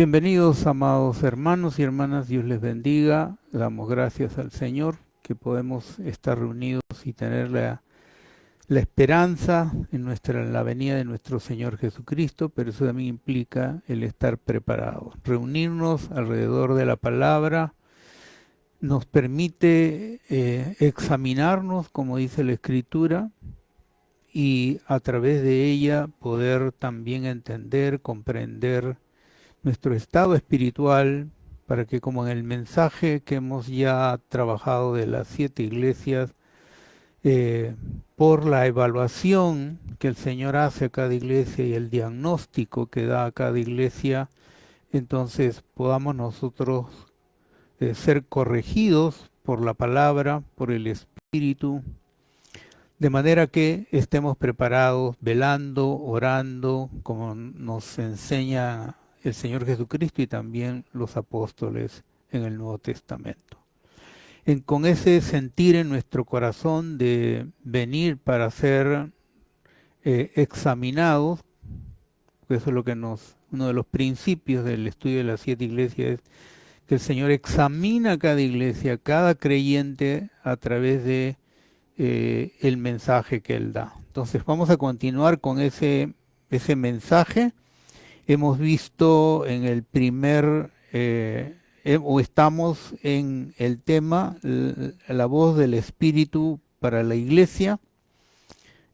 Bienvenidos, amados hermanos y hermanas, Dios les bendiga. Damos gracias al Señor que podemos estar reunidos y tener la esperanza en la venida de nuestro Señor Jesucristo, pero eso también implica el estar preparados. Reunirnos alrededor de la palabra nos permite examinarnos, como dice la Escritura, y a través de ella poder también entender, comprender nuestro estado espiritual, para que, como en el mensaje que hemos ya trabajado de las 7 iglesias, eh, por la evaluación que el Señor hace a cada iglesia y el diagnóstico que da a cada iglesia, entonces podamos nosotros ser corregidos por la palabra, por el Espíritu, de manera que estemos preparados, velando, orando, como nos enseña el Señor Jesucristo y también los apóstoles en el Nuevo Testamento. Con ese sentir en nuestro corazón de venir para ser examinados, que eso es lo que uno de los principios del estudio de las 7 iglesias es que el Señor examina cada iglesia, cada creyente a través de el mensaje que Él da. Entonces vamos a continuar con ese mensaje. Hemos visto en el o estamos en el tema, la voz del Espíritu para la iglesia.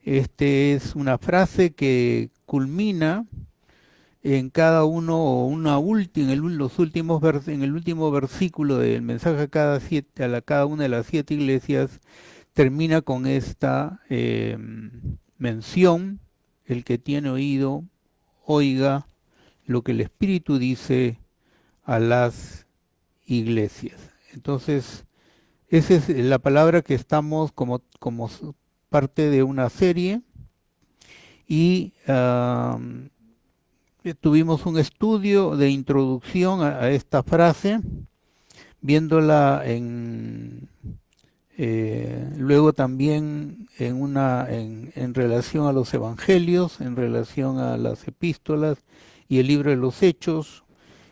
Este es una frase que culmina en cada uno o en el último versículo del mensaje a cada una de las 7 iglesias, termina con esta mención: el que tiene oído, oiga lo que el Espíritu dice a las iglesias. Entonces, esa es la palabra que estamos como parte de una serie, y tuvimos un estudio de introducción a esta frase, viéndola luego también en relación a los evangelios, en relación a las epístolas y el libro de los Hechos,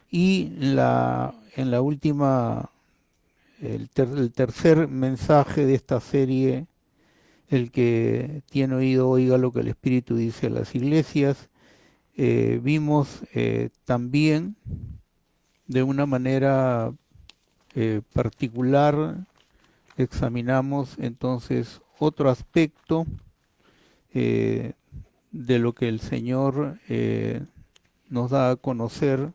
y en la última, el tercer mensaje de esta serie: el que tiene oído, oiga lo que el Espíritu dice a las iglesias. Vimos también de una manera particular, examinamos entonces otro aspecto de lo que el Señor nos da a conocer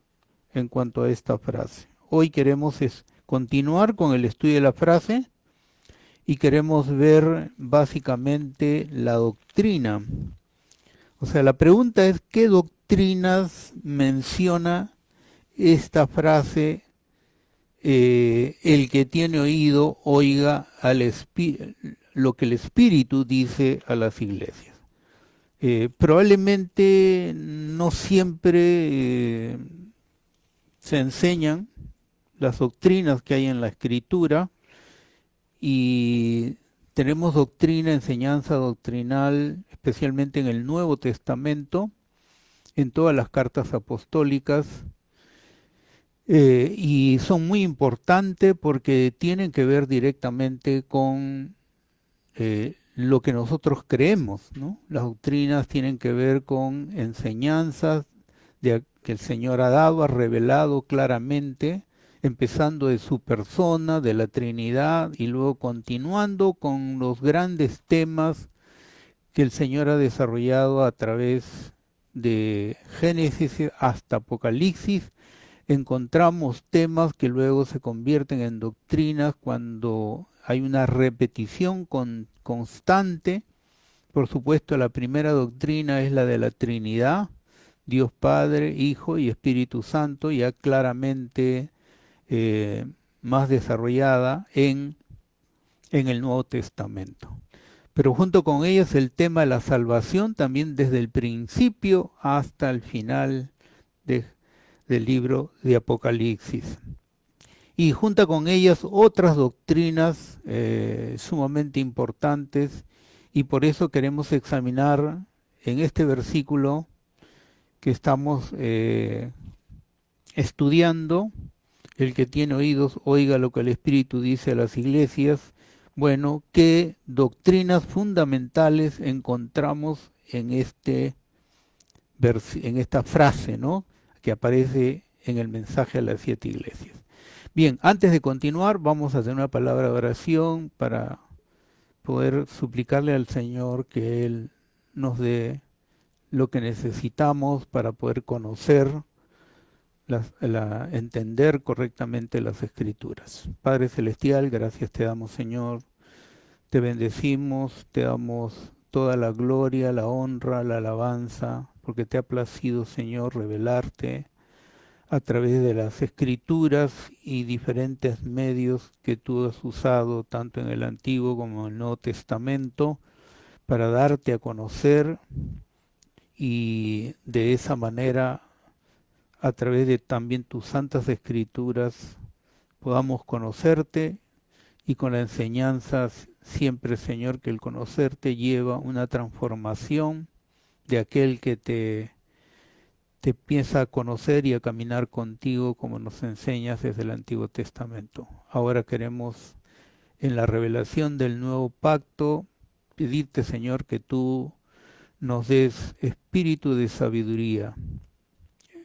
en cuanto a esta frase. Hoy queremos continuar con el estudio de la frase y queremos ver básicamente la doctrina. O sea, la pregunta es: ¿qué doctrinas menciona esta frase? El que tiene oído, oiga lo que el Espíritu dice a las iglesias. Probablemente no siempre se enseñan las doctrinas que hay en la Escritura, y tenemos enseñanza doctrinal, especialmente en el Nuevo Testamento, en todas las cartas apostólicas, y son muy importantes porque tienen que ver directamente con lo que nosotros creemos, ¿no? Las doctrinas tienen que ver con enseñanzas que el Señor ha dado, ha revelado claramente, empezando de su persona, de la Trinidad, y luego continuando con los grandes temas que el Señor ha desarrollado a través de Génesis hasta Apocalipsis. Encontramos temas que luego se convierten en doctrinas cuando hay una repetición constante. Por supuesto, la primera doctrina es la de la Trinidad: Dios Padre, Hijo y Espíritu Santo, ya claramente más desarrollada en el Nuevo Testamento. Pero junto con ellas el tema de la salvación, también desde el principio hasta el final del libro de Apocalipsis. Y junto con ellas otras doctrinas sumamente importantes, y por eso queremos examinar en este versículo que estamos estudiando. El que tiene oídos, oiga lo que el Espíritu dice a las iglesias. Bueno, ¿qué doctrinas fundamentales encontramos en en esta frase, ¿no?, que aparece en el mensaje a las 7 iglesias? Bien, antes de continuar, vamos a hacer una palabra de oración para poder suplicarle al Señor que Él nos dé lo que necesitamos para poder conocer, entender correctamente las Escrituras. Padre Celestial, gracias te damos, Señor. Te bendecimos, te damos toda la gloria, la honra, la alabanza, porque te ha placido, Señor, revelarte a través de las Escrituras y diferentes medios que tú has usado, tanto en el Antiguo como en el Nuevo Testamento, para darte a conocer y de esa manera, a través de también tus santas Escrituras, podamos conocerte y con las enseñanzas siempre, Señor, que el conocerte lleva una transformación de aquel que te piensa a conocer y a caminar contigo como nos enseñas desde el Antiguo Testamento. Ahora queremos, en la revelación del nuevo pacto, pedirte, Señor, que tú nos des espíritu de sabiduría,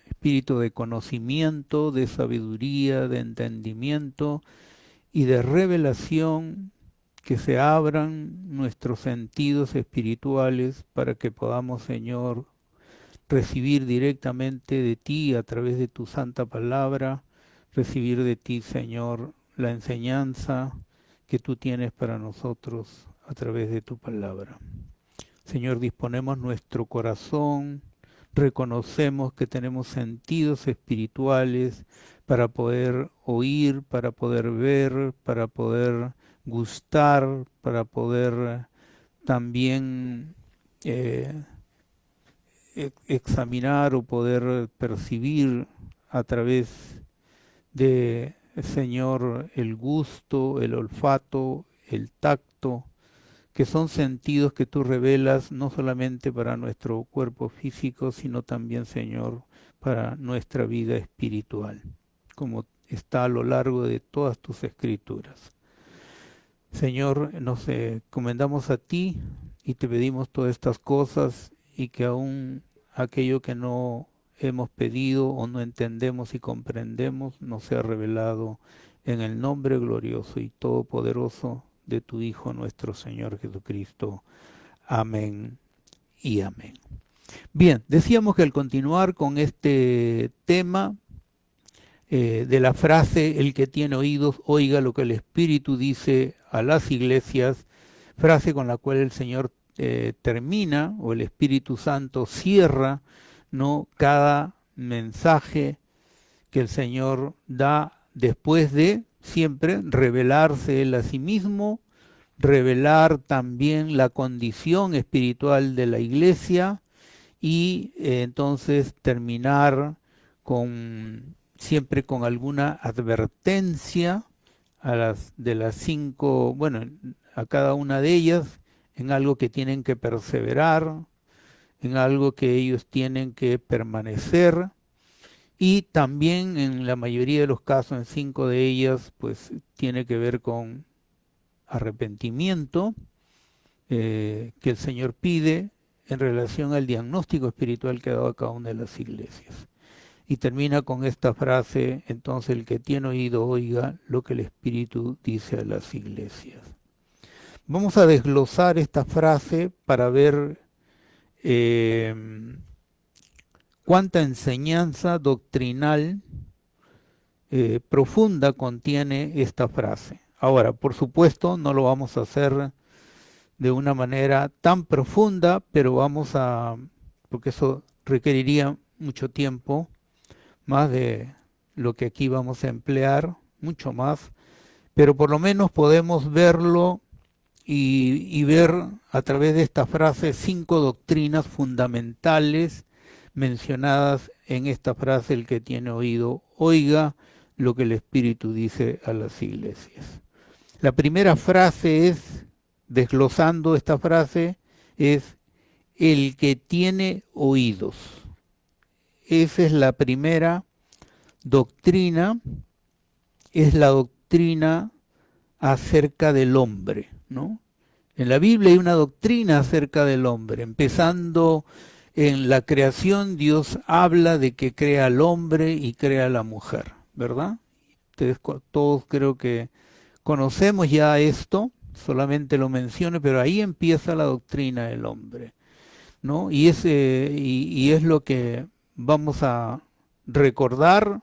espíritu de conocimiento, de sabiduría, de entendimiento y de revelación, que se abran nuestros sentidos espirituales para que podamos, Señor, recibir directamente de ti a través de tu santa palabra, recibir de ti, Señor, la enseñanza que tú tienes para nosotros a través de tu palabra. Señor, disponemos nuestro corazón, reconocemos que tenemos sentidos espirituales para poder oír, para poder ver, para poder gustar, para poder también examinar o poder percibir a través de, Señor, el gusto, el olfato, el tacto, que son sentidos que tú revelas no solamente para nuestro cuerpo físico, sino también, Señor, para nuestra vida espiritual, como está a lo largo de todas tus escrituras. Señor, nos encomendamos a ti y te pedimos todas estas cosas, y que aún aquello que no hemos pedido o no entendemos y comprendemos nos sea revelado en el nombre glorioso y todopoderoso de tu Hijo nuestro Señor Jesucristo. Amén y amén. Bien, decíamos que al continuar con este tema de la frase, el que tiene oídos, oiga lo que el Espíritu dice a las iglesias, frase con la cual el Señor termina, o el Espíritu Santo cierra, ¿no?, cada mensaje que el Señor da después de siempre revelarse Él a sí mismo, revelar también la condición espiritual de la iglesia y entonces terminar siempre con alguna advertencia de las 5, bueno, a cada una de ellas, en algo que tienen que perseverar, en algo que ellos tienen que permanecer, y también en la mayoría de los casos, en 5 de ellas, pues tiene que ver con arrepentimiento que el Señor pide en relación al diagnóstico espiritual que ha dado a cada una de las iglesias. Y termina con esta frase: entonces el que tiene oído oiga lo que el Espíritu dice a las iglesias. Vamos a desglosar esta frase para ver cuánta enseñanza doctrinal profunda contiene esta frase. Ahora, por supuesto, no lo vamos a hacer de una manera tan profunda, pero porque eso requeriría mucho tiempo, más de lo que aquí vamos a emplear, mucho más, pero por lo menos podemos verlo y ver a través de esta frase 5 doctrinas fundamentales mencionadas en esta frase: el que tiene oído, oiga lo que el Espíritu dice a las iglesias. La primera frase es, desglosando esta frase, es el que tiene oídos. Esa es la primera doctrina es la doctrina acerca del hombre, ¿no? En la Biblia hay una doctrina acerca del hombre. Empezando en la creación, Dios habla de que crea al hombre y crea a la mujer, ¿verdad? Ustedes todos creo que conocemos ya esto, solamente lo menciono, pero ahí empieza la doctrina del hombre, ¿no? Y es lo que vamos a recordar,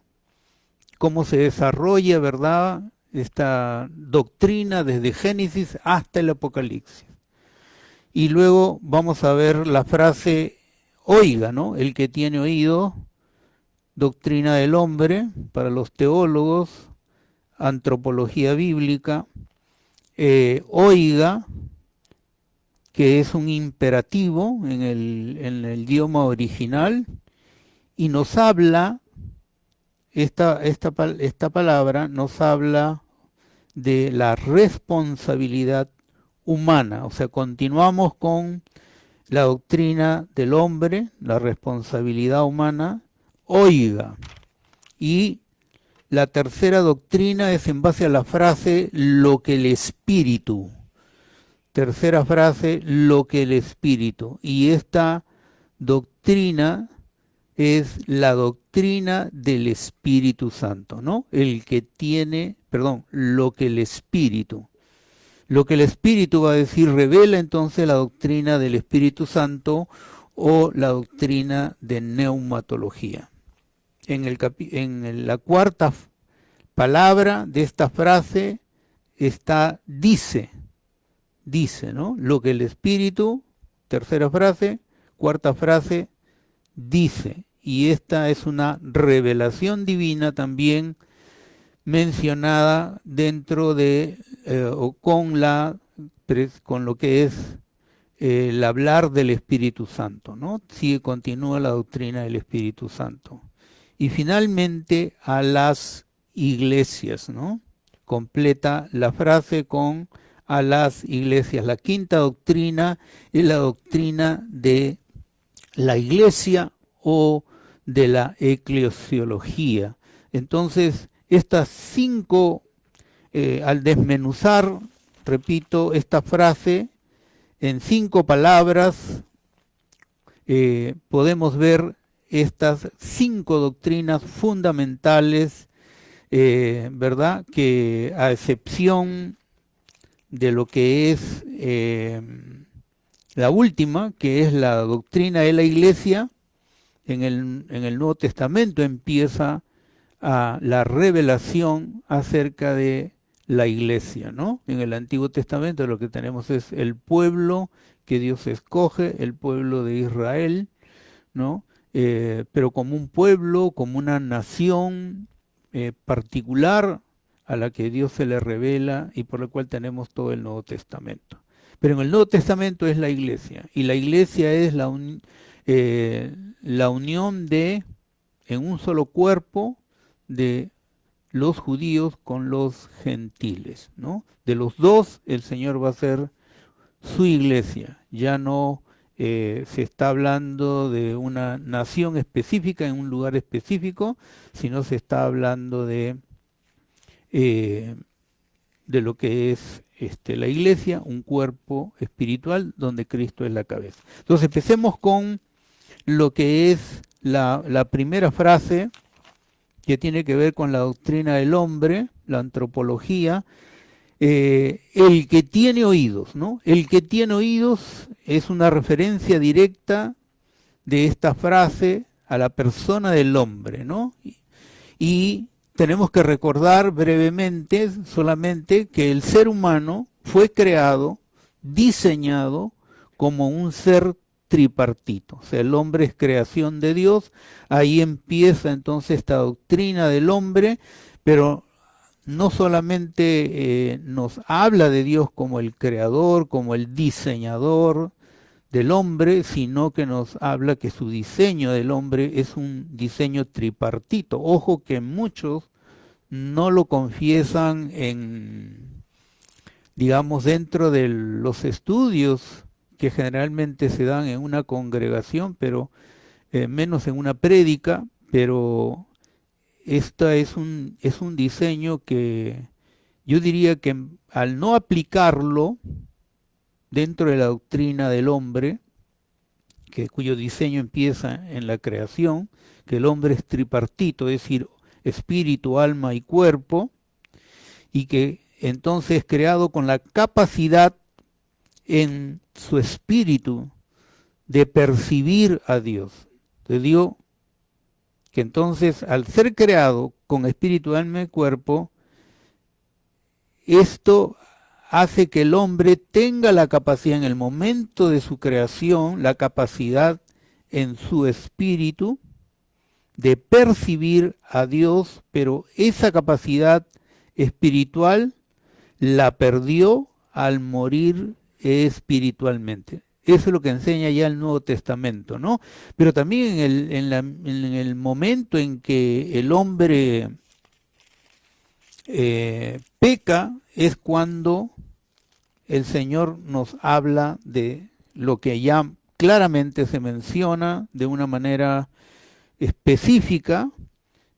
cómo se desarrolla, ¿verdad?, esta doctrina desde Génesis hasta el Apocalipsis. Y luego vamos a ver la frase oiga, ¿no? El que tiene oído, doctrina del hombre, para los teólogos, antropología bíblica, oiga, que es un imperativo en el idioma original, y nos habla, esta palabra nos habla de la responsabilidad humana. O sea, continuamos con la doctrina del hombre, la responsabilidad humana, oiga. Y la tercera doctrina es en base a la frase lo que el Espíritu. Tercera frase, lo que el Espíritu. Y esta doctrina es la doctrina del Espíritu Santo, ¿no? Lo que el Espíritu. Lo que el Espíritu va a decir revela entonces la doctrina del Espíritu Santo o la doctrina de neumatología. En la cuarta palabra de esta frase está dice, ¿no? Lo que el Espíritu, tercera frase, cuarta frase, dice. Y esta es una revelación divina también mencionada dentro de o con lo que es el hablar del Espíritu Santo, ¿no? Continúa la doctrina del Espíritu Santo. Y finalmente a las iglesias, ¿no? Completa la frase con a las iglesias. La quinta doctrina es la doctrina de la iglesia o de la eclesiología. Entonces, estas cinco, al desmenuzar, repito, esta frase en 5 palabras, podemos ver estas 5 doctrinas fundamentales, ¿verdad? Que a excepción de lo que es la última, que es la doctrina de la iglesia, en el Nuevo Testamento empieza la revelación acerca de la iglesia, ¿no? En el Antiguo Testamento lo que tenemos es el pueblo que Dios escoge, el pueblo de Israel, ¿no? Pero como un pueblo, como una nación particular a la que Dios se le revela y por la cual tenemos todo el Nuevo Testamento. Pero en el Nuevo Testamento es la iglesia, y la iglesia es la unión en un solo cuerpo de los judíos con los gentiles, ¿no? De los dos, el Señor va a ser su iglesia. Ya no se está hablando de una nación específica en un lugar específico, sino se está hablando de lo que es la iglesia, un cuerpo espiritual donde Cristo es la cabeza. Entonces empecemos con lo que es la primera frase, que tiene que ver con la doctrina del hombre, la antropología. El que tiene oídos, ¿no? El que tiene oídos es una referencia directa de esta frase a la persona del hombre, ¿no? Y tenemos que recordar brevemente solamente que el ser humano fue creado, diseñado como un ser tripartito. O sea, el hombre es creación de Dios. Ahí empieza entonces esta doctrina del hombre, pero no solamente nos habla de Dios como el creador, como el diseñador del hombre, sino que nos habla que su diseño del hombre es un diseño tripartito. Ojo que muchos no lo confiesan digamos, dentro de los estudios que generalmente se dan en una congregación, pero menos en una prédica, pero esta es un diseño que yo diría que al no aplicarlo dentro de la doctrina del hombre, cuyo diseño empieza en la creación, que el hombre es tripartito, es decir, espíritu, alma y cuerpo, y que entonces es creado con la capacidad en su espíritu de percibir a Dios. Te digo que entonces al ser creado con espíritu, alma y cuerpo, esto hace que el hombre tenga la capacidad en el momento de su creación, la capacidad en su espíritu de percibir a Dios, pero esa capacidad espiritual la perdió al morir espiritualmente. Eso es lo que enseña ya el Nuevo Testamento, ¿no? Pero también en el momento en que el hombre peca es cuando el Señor nos habla de lo que ya claramente se menciona de una manera específica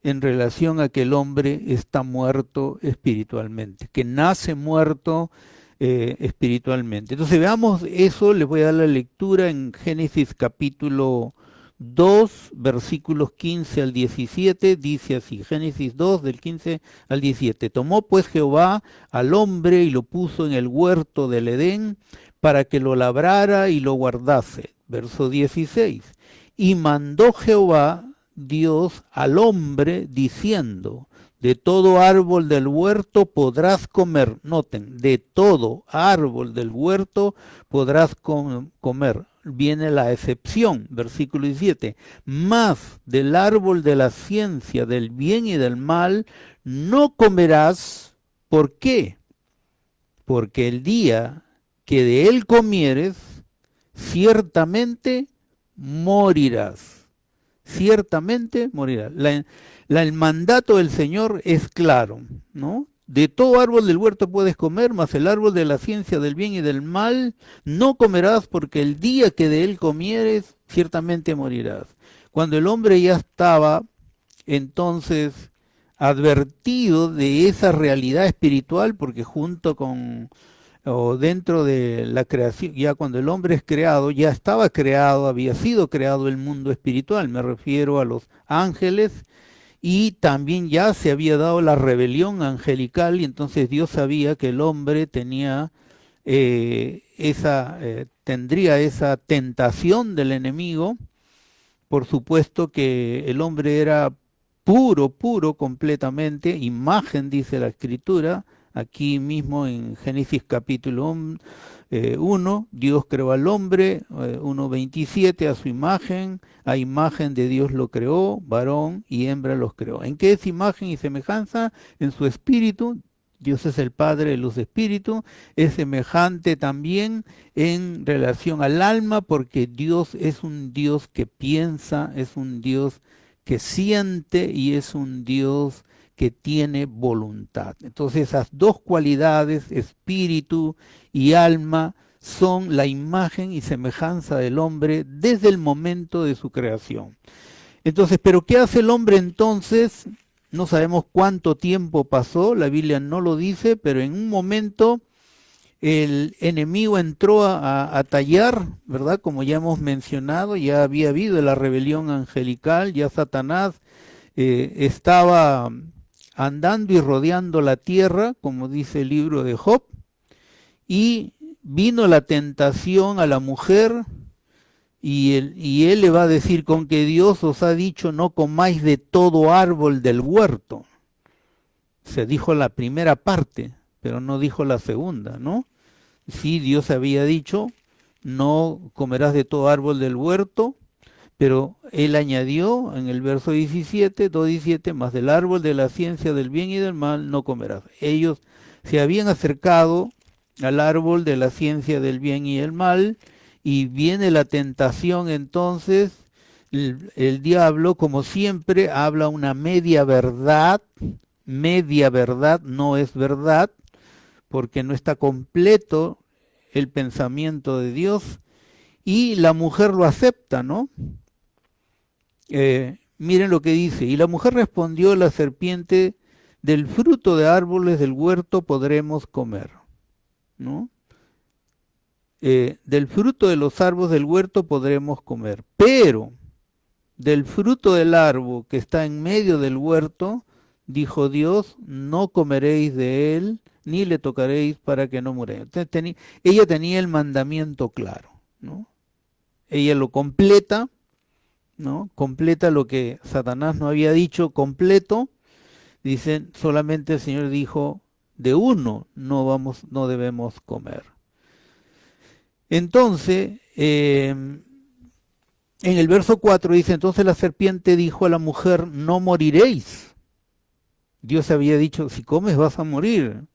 en relación a que el hombre está muerto espiritualmente, que nace muerto espiritualmente. Entonces veamos eso, les voy a dar la lectura en Génesis capítulo 2, versículos 15 al 17, dice así, Génesis 2 del 15 al 17. Tomó pues Jehová al hombre y lo puso en el huerto del Edén para que lo labrara y lo guardase. Verso 16. Y mandó Jehová Dios al hombre diciendo, de todo árbol del huerto podrás comer. Noten, de todo árbol del huerto podrás comer. Viene la excepción, versículo 17. Mas del árbol de la ciencia del bien y del mal no comerás. ¿Por qué? Porque el día que de él comieres, ciertamente morirás. Ciertamente morirás. El mandato del Señor es claro, ¿no? De todo árbol del huerto puedes comer, mas el árbol de la ciencia del bien y del mal no comerás, porque el día que de él comieres, ciertamente morirás. Cuando el hombre ya estaba entonces advertido de esa realidad espiritual, porque junto con o dentro de la creación, ya cuando el hombre es creado, ya estaba creado, había sido creado el mundo espiritual, me refiero a los ángeles, y también ya se había dado la rebelión angelical, y entonces Dios sabía que el hombre tenía tendría esa tentación del enemigo. Por supuesto que el hombre era puro, puro completamente, imagen, dice la Escritura, aquí mismo en Génesis capítulo 1, Dios creó al hombre, 1:27, a su imagen, a imagen de Dios lo creó, varón y hembra los creó. ¿En qué es imagen y semejanza? En su espíritu. Dios es el Padre de los espíritus, es semejante también en relación al alma, porque Dios es un Dios que piensa, es un Dios que siente y es un Dios que tiene voluntad. Entonces esas dos cualidades, espíritu y alma, son la imagen y semejanza del hombre desde el momento de su creación. Entonces, ¿pero qué hace el hombre entonces? No sabemos cuánto tiempo pasó, la Biblia no lo dice, pero en un momento el enemigo entró a tallar, ¿verdad? Como ya hemos mencionado, ya había habido la rebelión angelical, ya Satanás estaba andando y rodeando la tierra, como dice el libro de Job, y vino la tentación a la mujer, y él le va a decir, con que Dios os ha dicho no comáis de todo árbol del huerto. Se dijo la primera parte, pero no dijo la segunda, ¿no? Sí, Dios había dicho, no comerás de todo árbol del huerto, pero él añadió en el verso 17, 2:17, más del árbol de la ciencia del bien y del mal no comerás. Ellos se habían acercado al árbol de la ciencia del bien y el mal, y viene la tentación entonces, el diablo, como siempre, habla una media verdad no es verdad, porque no está completo el pensamiento de Dios, y la mujer lo acepta, ¿no? miren lo que dice. Y la mujer respondió a la serpiente, del fruto de árboles del huerto podremos comer, ¿no? Del fruto de los árboles del huerto podremos comer, pero del fruto del árbol que está en medio del huerto, dijo Dios, no comeréis de él, ni le tocaréis para que no muráis. Ella tenía el mandamiento claro, ¿no? Ella lo completa, ¿no? Completa lo que Satanás no había dicho completo. Dicen, solamente el Señor dijo, de uno no debemos comer. Entonces, en el verso 4 dice, entonces la serpiente dijo a la mujer, no moriréis. Dios había dicho, si comes vas a morir.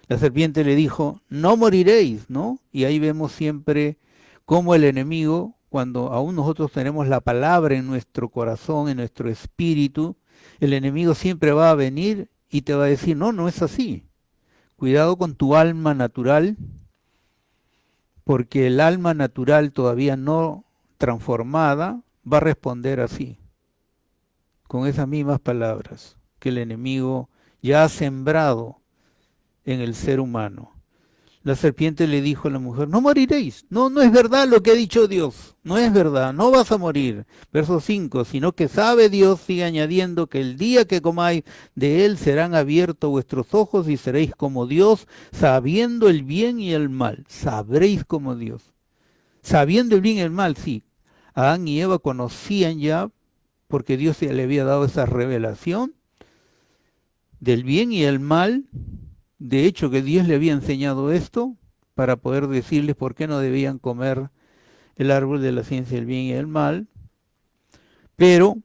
La serpiente le dijo, no moriréis, ¿no? Y ahí vemos siempre cómo el enemigo, cuando aún nosotros tenemos la palabra en nuestro corazón, en nuestro espíritu, el enemigo siempre va a venir y te va a decir, no, no es así. Cuidado con tu alma natural, porque el alma natural todavía no transformada va a responder así, con esas mismas palabras que el enemigo ya ha sembrado en el ser humano. La serpiente le dijo a la mujer, no moriréis, no, no es verdad lo que ha dicho Dios, no es verdad, no vas a morir. Verso 5, sino que sabe Dios, sigue añadiendo, que el día que comáis de él serán abiertos vuestros ojos y seréis como Dios, sabiendo el bien y el mal, sabréis como Dios. Sabiendo el bien y el mal, sí. Adán y Eva conocían ya, porque Dios ya le había dado esa revelación del bien y el mal. De hecho, que Dios le había enseñado esto para poder decirles por qué no debían comer el árbol de la ciencia del bien y del mal. Pero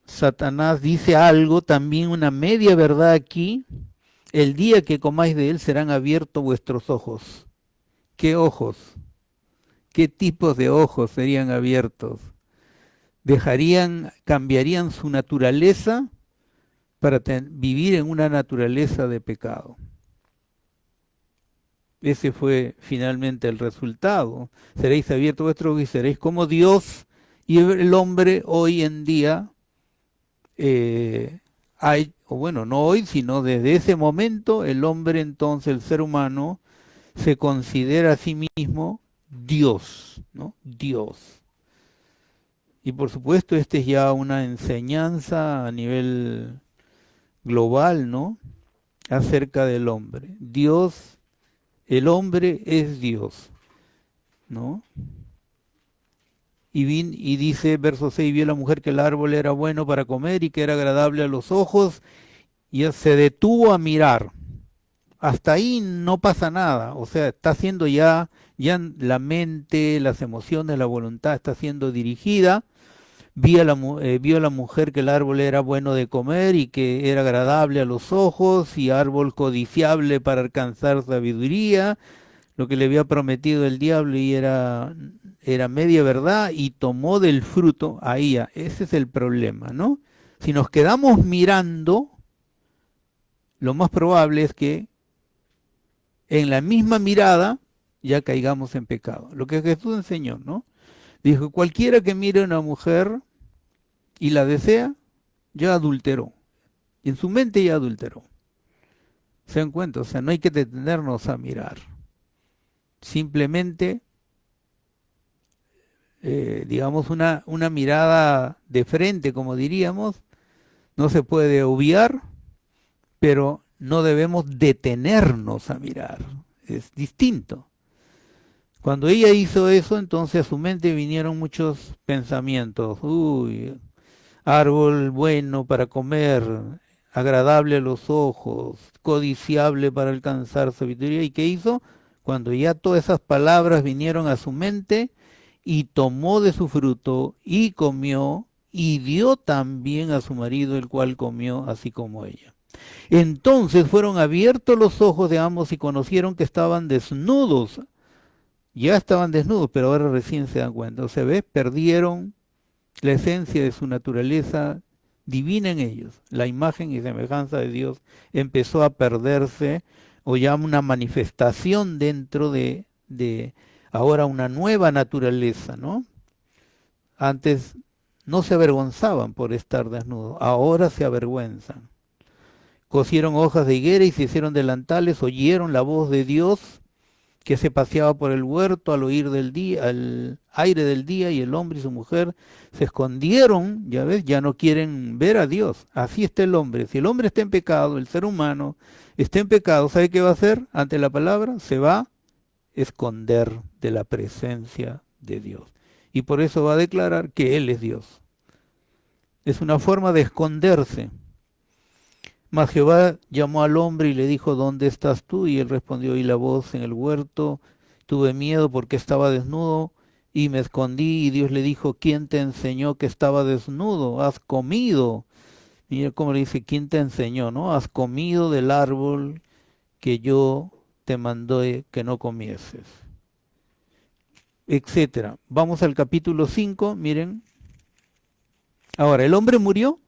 Satanás dice algo, también una media verdad aquí. El día que comáis de él serán abiertos vuestros ojos. ¿Qué ojos? ¿Qué tipos de ojos serían abiertos? Cambiarían su naturaleza para vivir en una naturaleza de pecado. Ese fue finalmente el resultado. Seréis abiertos vuestros ojos y seréis como Dios. Y el hombre hoy en día, o bueno, no hoy, sino desde ese momento, el hombre entonces, el ser humano, se considera a sí mismo Dios, ¿no? Dios. Y por supuesto, esta es ya una enseñanza a nivel global, ¿no? Acerca del hombre. Dios, el hombre es Dios, ¿no? Y dice, verso 6, vio la mujer que el árbol era bueno para comer y que era agradable a los ojos, y se detuvo a mirar. Hasta ahí no pasa nada, o sea, está siendo ya la mente, las emociones, la voluntad está siendo dirigida. Vio a la mujer que el árbol era bueno de comer y que era agradable a los ojos y árbol codiciable para alcanzar sabiduría, lo que le había prometido el diablo y era media verdad, y tomó del fruto. Ahí ya, ese es el problema, ¿no? Si nos quedamos mirando, lo más probable es que en la misma mirada ya caigamos en pecado. Lo que Jesús enseñó, ¿no? Dijo, cualquiera que mire a una mujer y la desea, ya adulteró. Y en su mente ya adulteró. ¿Se dan cuenta? O sea, no hay que detenernos a mirar. Simplemente, digamos, una mirada de frente, como diríamos, no se puede obviar, pero no debemos detenernos a mirar. Es distinto. Cuando ella hizo eso, entonces a su mente vinieron muchos pensamientos. Uy, árbol bueno para comer, agradable a los ojos, codiciable para alcanzar sabiduría. ¿Y qué hizo? Cuando ya todas esas palabras vinieron a su mente, y tomó de su fruto y comió, y dio también a su marido, el cual comió así como ella. Entonces fueron abiertos los ojos de ambos y conocieron que estaban desnudos. Ya estaban desnudos, pero ahora recién se dan cuenta. O sea, ¿ves? Perdieron la esencia de su naturaleza divina en ellos. La imagen y semejanza de Dios empezó a perderse, o ya una manifestación dentro de ahora una nueva naturaleza, ¿no? Antes no se avergonzaban por estar desnudos, ahora se avergüenzan. Cosieron hojas de higuera y se hicieron delantales, oyeron la voz de Dios que se paseaba por el huerto al oír del día, al aire del día, y el hombre y su mujer se escondieron, ya ves, ya no quieren ver a Dios. Así está el hombre. Si el hombre está en pecado, el ser humano está en pecado, ¿sabe qué va a hacer ante la palabra? Se va a esconder de la presencia de Dios. Y por eso va a declarar que Él es Dios. Es una forma de esconderse. Mas Jehová llamó al hombre y le dijo, ¿dónde estás tú? Y él respondió, oí la voz en el huerto, tuve miedo porque estaba desnudo y me escondí. Y Dios le dijo, ¿quién te enseñó que estaba desnudo? ¿Has comido? Mira cómo le dice, ¿quién te enseñó? ¿No? Has comido del árbol que yo te mandé que no comieses, etcétera. Vamos al capítulo 5, miren. Ahora, ¿el hombre murió?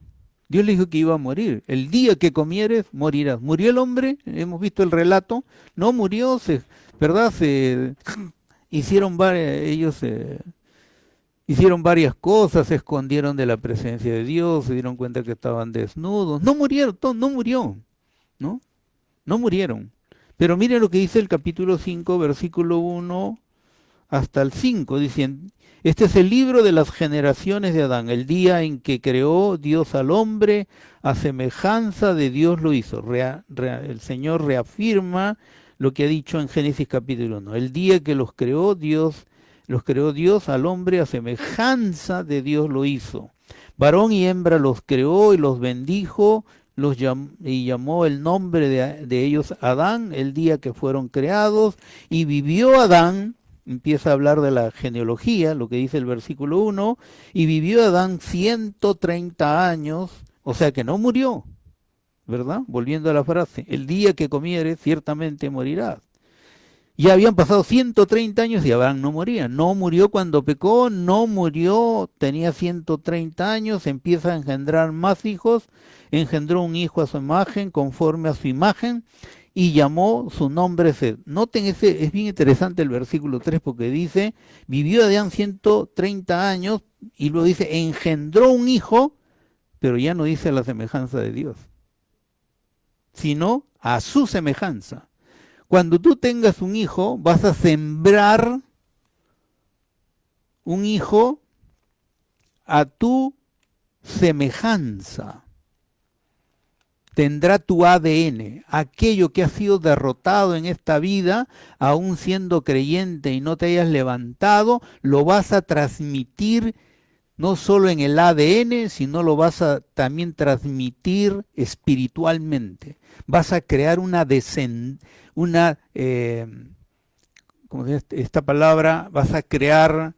Dios le dijo que iba a morir. El día que comieres, morirás. ¿Murió el hombre? Hemos visto el relato. No murió, ¿verdad? Hicieron hicieron varias cosas, se escondieron de la presencia de Dios, se dieron cuenta que estaban desnudos. No murieron, no murió, ¿no? No murieron. Pero miren lo que dice el capítulo 5, versículo 1 hasta el 5, dicen, este es el libro de las generaciones de Adán, el día en que creó Dios al hombre, a semejanza de Dios lo hizo. El Señor reafirma lo que ha dicho en Génesis capítulo 1, el día que los creó Dios al hombre, a semejanza de Dios lo hizo. Varón y hembra los creó y los bendijo, y llamó el nombre de ellos Adán, el día que fueron creados, y vivió Adán. Empieza a hablar de la genealogía, lo que dice el versículo 1, y vivió Adán 130 años, o sea que no murió, ¿verdad? Volviendo a la frase, el día que comieres ciertamente morirás. Ya habían pasado 130 años y Adán no moría. No murió cuando pecó, no murió, tenía 130 años, empieza a engendrar más hijos, engendró un hijo a su imagen, conforme a su imagen, y llamó su nombre Sed. Noten, es bien interesante el versículo 3 porque dice, vivió Adán 130 años, y luego dice, engendró un hijo, pero ya no dice a la semejanza de Dios, sino a su semejanza. Cuando tú tengas un hijo, vas a sembrar un hijo a tu semejanza. Tendrá tu ADN, aquello que ha sido derrotado en esta vida, aún siendo creyente y no te hayas levantado, lo vas a transmitir no solo en el ADN, sino lo vas a también transmitir espiritualmente. Vas a crear ¿cómo se dice esta palabra? Vas a crear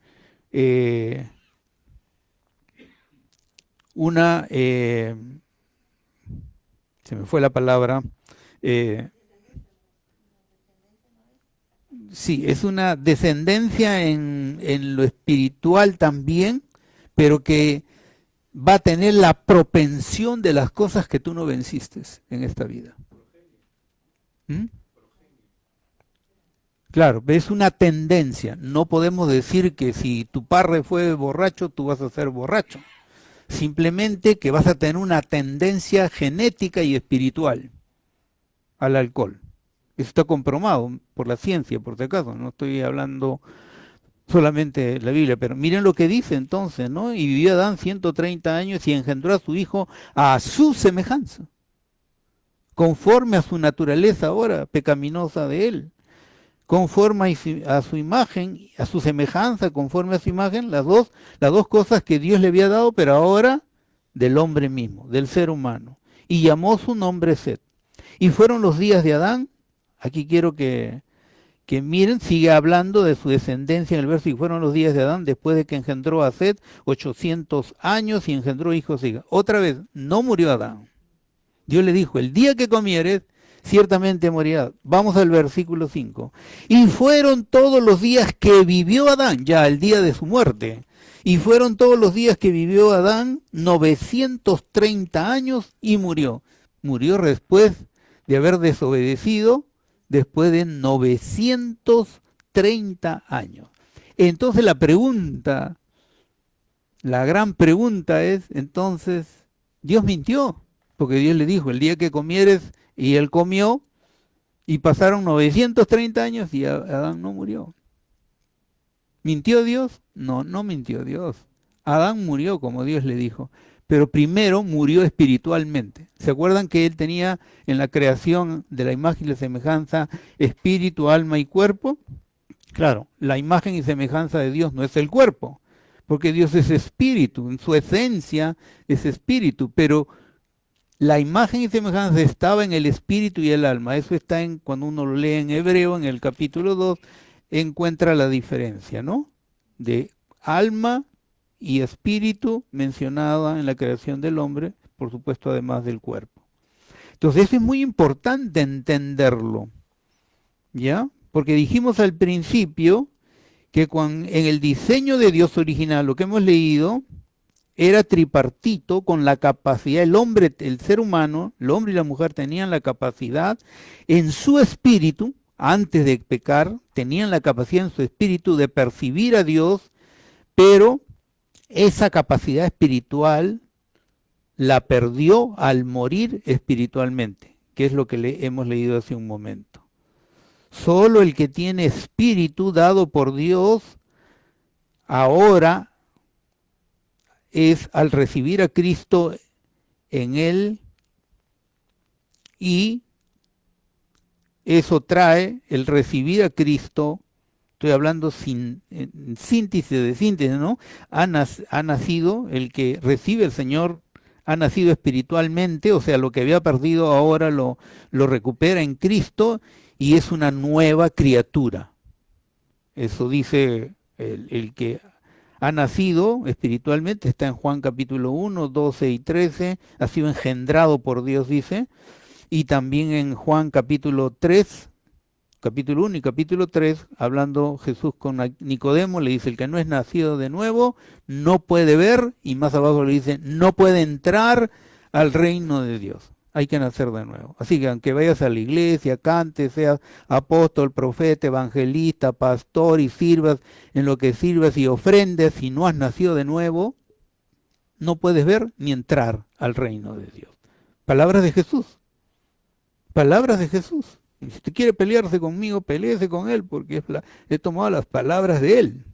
se me fue la palabra, sí, es una descendencia en lo espiritual también, pero que va a tener la propensión de las cosas que tú no venciste en esta vida. ¿Mm? Claro, es una tendencia. No podemos decir que si tu padre fue borracho, tú vas a ser borracho. Simplemente que vas a tener una tendencia genética y espiritual al alcohol. Eso está comprobado por la ciencia, por si acaso. No estoy hablando solamente de la Biblia, pero miren lo que dice entonces, ¿no? Y vivió Adán 130 años y engendró a su hijo a su semejanza, conforme a su naturaleza ahora pecaminosa de él. Conforme a su imagen, a su semejanza, conforme a su imagen, las dos cosas que Dios le había dado, pero ahora del hombre mismo, del ser humano. Y llamó su nombre Set. Y fueron los días de Adán, aquí quiero que miren, sigue hablando de su descendencia en el verso, y fueron los días de Adán después de que engendró a Set 800 años y engendró hijos e hijas. Otra vez, no murió Adán. Dios le dijo, el día que comieres, ciertamente morirá. Vamos al versículo 5. Y fueron todos los días que vivió Adán, ya el día de su muerte. Y fueron todos los días que vivió Adán 930 años y murió. Murió después de haber desobedecido, después de 930 años. Entonces la pregunta La gran pregunta es, entonces, ¿Dios mintió? Porque Dios le dijo, el día que comieres, y él comió, y pasaron 930 años y Adán no murió. ¿Mintió Dios? No, no mintió Dios. Adán murió como Dios le dijo, pero primero murió espiritualmente. ¿Se acuerdan que él tenía en la creación de la imagen y la semejanza espíritu, alma y cuerpo? Claro, la imagen y semejanza de Dios no es el cuerpo, porque Dios es espíritu, en su esencia es espíritu, pero la imagen y semejanza estaba en el espíritu y el alma. Eso está en, cuando uno lo lee en Hebreo, en el capítulo 2, encuentra la diferencia, ¿no? De alma y espíritu mencionada en la creación del hombre, por supuesto, además del cuerpo. Entonces, eso es muy importante entenderlo, ¿ya? Porque dijimos al principio que en el diseño de Dios original, lo que hemos leído, era tripartito con la capacidad, el hombre, el ser humano, el hombre y la mujer tenían la capacidad en su espíritu, antes de pecar, tenían la capacidad en su espíritu de percibir a Dios, pero esa capacidad espiritual la perdió al morir espiritualmente, que es lo que hemos leído hace un momento. Solo el que tiene espíritu dado por Dios ahora es al recibir a Cristo en él, y eso trae el recibir a Cristo, estoy hablando en síntesis de síntesis, ¿no? Ha nacido, el que recibe al Señor ha nacido espiritualmente, o sea, lo que había perdido ahora lo recupera en Cristo y es una nueva criatura. Eso dice el que ha nacido espiritualmente, está en Juan capítulo 1, 12 y 13, ha sido engendrado por Dios, dice, y también en Juan capítulo 3, capítulo 1 y capítulo 3, hablando Jesús con Nicodemo, le dice, el que no es nacido de nuevo no puede ver, y más abajo le dice, no puede entrar al reino de Dios. Hay que nacer de nuevo. Así que aunque vayas a la iglesia, cantes, seas apóstol, profeta, evangelista, pastor y sirvas en lo que sirvas y ofrendes, si no has nacido de nuevo, no puedes ver ni entrar al reino de Dios. Palabras de Jesús. Palabras de Jesús. Y si usted quiere pelearse conmigo, peleese con él, porque he tomado las palabras de él.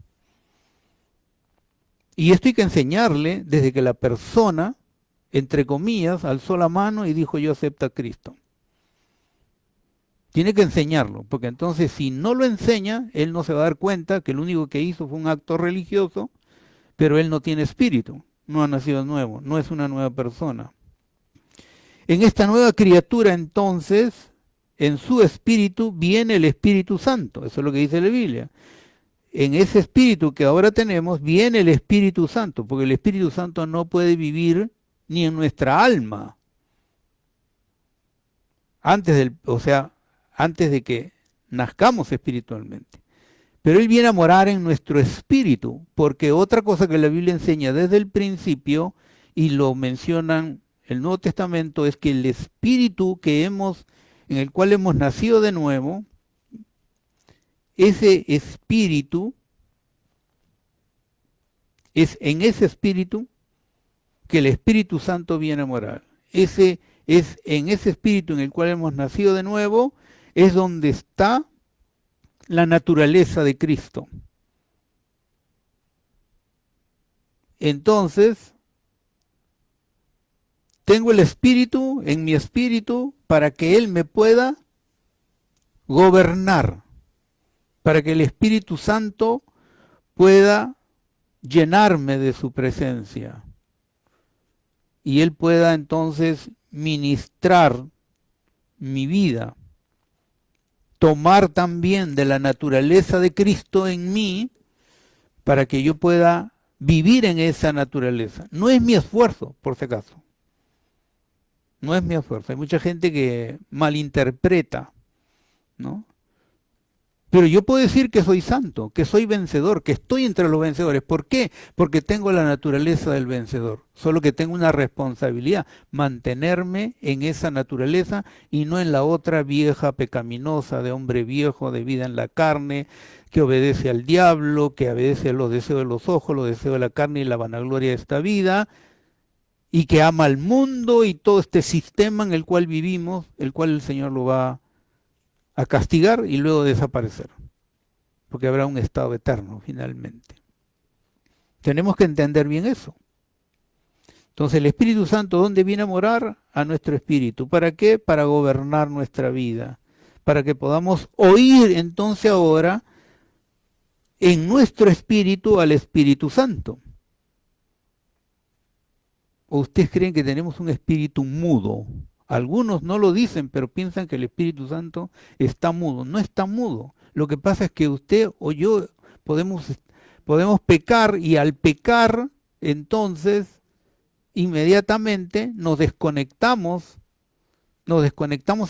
Y esto hay que enseñarle desde que la persona, entre comillas, alzó la mano y dijo, yo acepto a Cristo. Tiene que enseñarlo, porque entonces si no lo enseña, él no se va a dar cuenta que lo único que hizo fue un acto religioso, pero él no tiene espíritu, no ha nacido nuevo, no es una nueva persona. En esta nueva criatura, entonces, en su espíritu viene el Espíritu Santo, eso es lo que dice la Biblia. En ese espíritu que ahora tenemos viene el Espíritu Santo, porque el Espíritu Santo no puede vivir ni en nuestra alma. Antes de que nazcamos espiritualmente. Pero Él viene a morar en nuestro espíritu, porque otra cosa que la Biblia enseña desde el principio, y lo mencionan el Nuevo Testamento, es que el espíritu en el cual hemos nacido de nuevo, ese espíritu, es en ese espíritu que el Espíritu Santo viene a morar. Es en ese espíritu en el cual hemos nacido de nuevo, es donde está la naturaleza de Cristo. Entonces, tengo el espíritu en mi espíritu para que Él me pueda gobernar, para que el Espíritu Santo pueda llenarme de su presencia y Él pueda entonces ministrar mi vida, tomar también de la naturaleza de Cristo en mí para que yo pueda vivir en esa naturaleza. No es mi esfuerzo, por si acaso. No es mi esfuerzo. Hay mucha gente que malinterpreta, ¿no? Pero yo puedo decir que soy santo, que soy vencedor, que estoy entre los vencedores. ¿Por qué? Porque tengo la naturaleza del vencedor. Solo que tengo una responsabilidad, mantenerme en esa naturaleza y no en la otra vieja pecaminosa de hombre viejo, de vida en la carne, que obedece al diablo, que obedece a los deseos de los ojos, los deseos de la carne y la vanagloria de esta vida, y que ama al mundo y todo este sistema en el cual vivimos, el cual el Señor lo va a castigar y luego desaparecer, porque habrá un estado eterno finalmente. Tenemos que entender bien eso. Entonces el Espíritu Santo, ¿dónde viene a morar? A nuestro espíritu. ¿Para qué? Para gobernar nuestra vida, para que podamos oír entonces ahora en nuestro espíritu al Espíritu Santo. ¿O ustedes creen que tenemos un espíritu mudo? Algunos no lo dicen, pero piensan que el Espíritu Santo está mudo. No está mudo. Lo que pasa es que usted o yo podemos pecar, y al pecar, entonces, inmediatamente nos desconectamos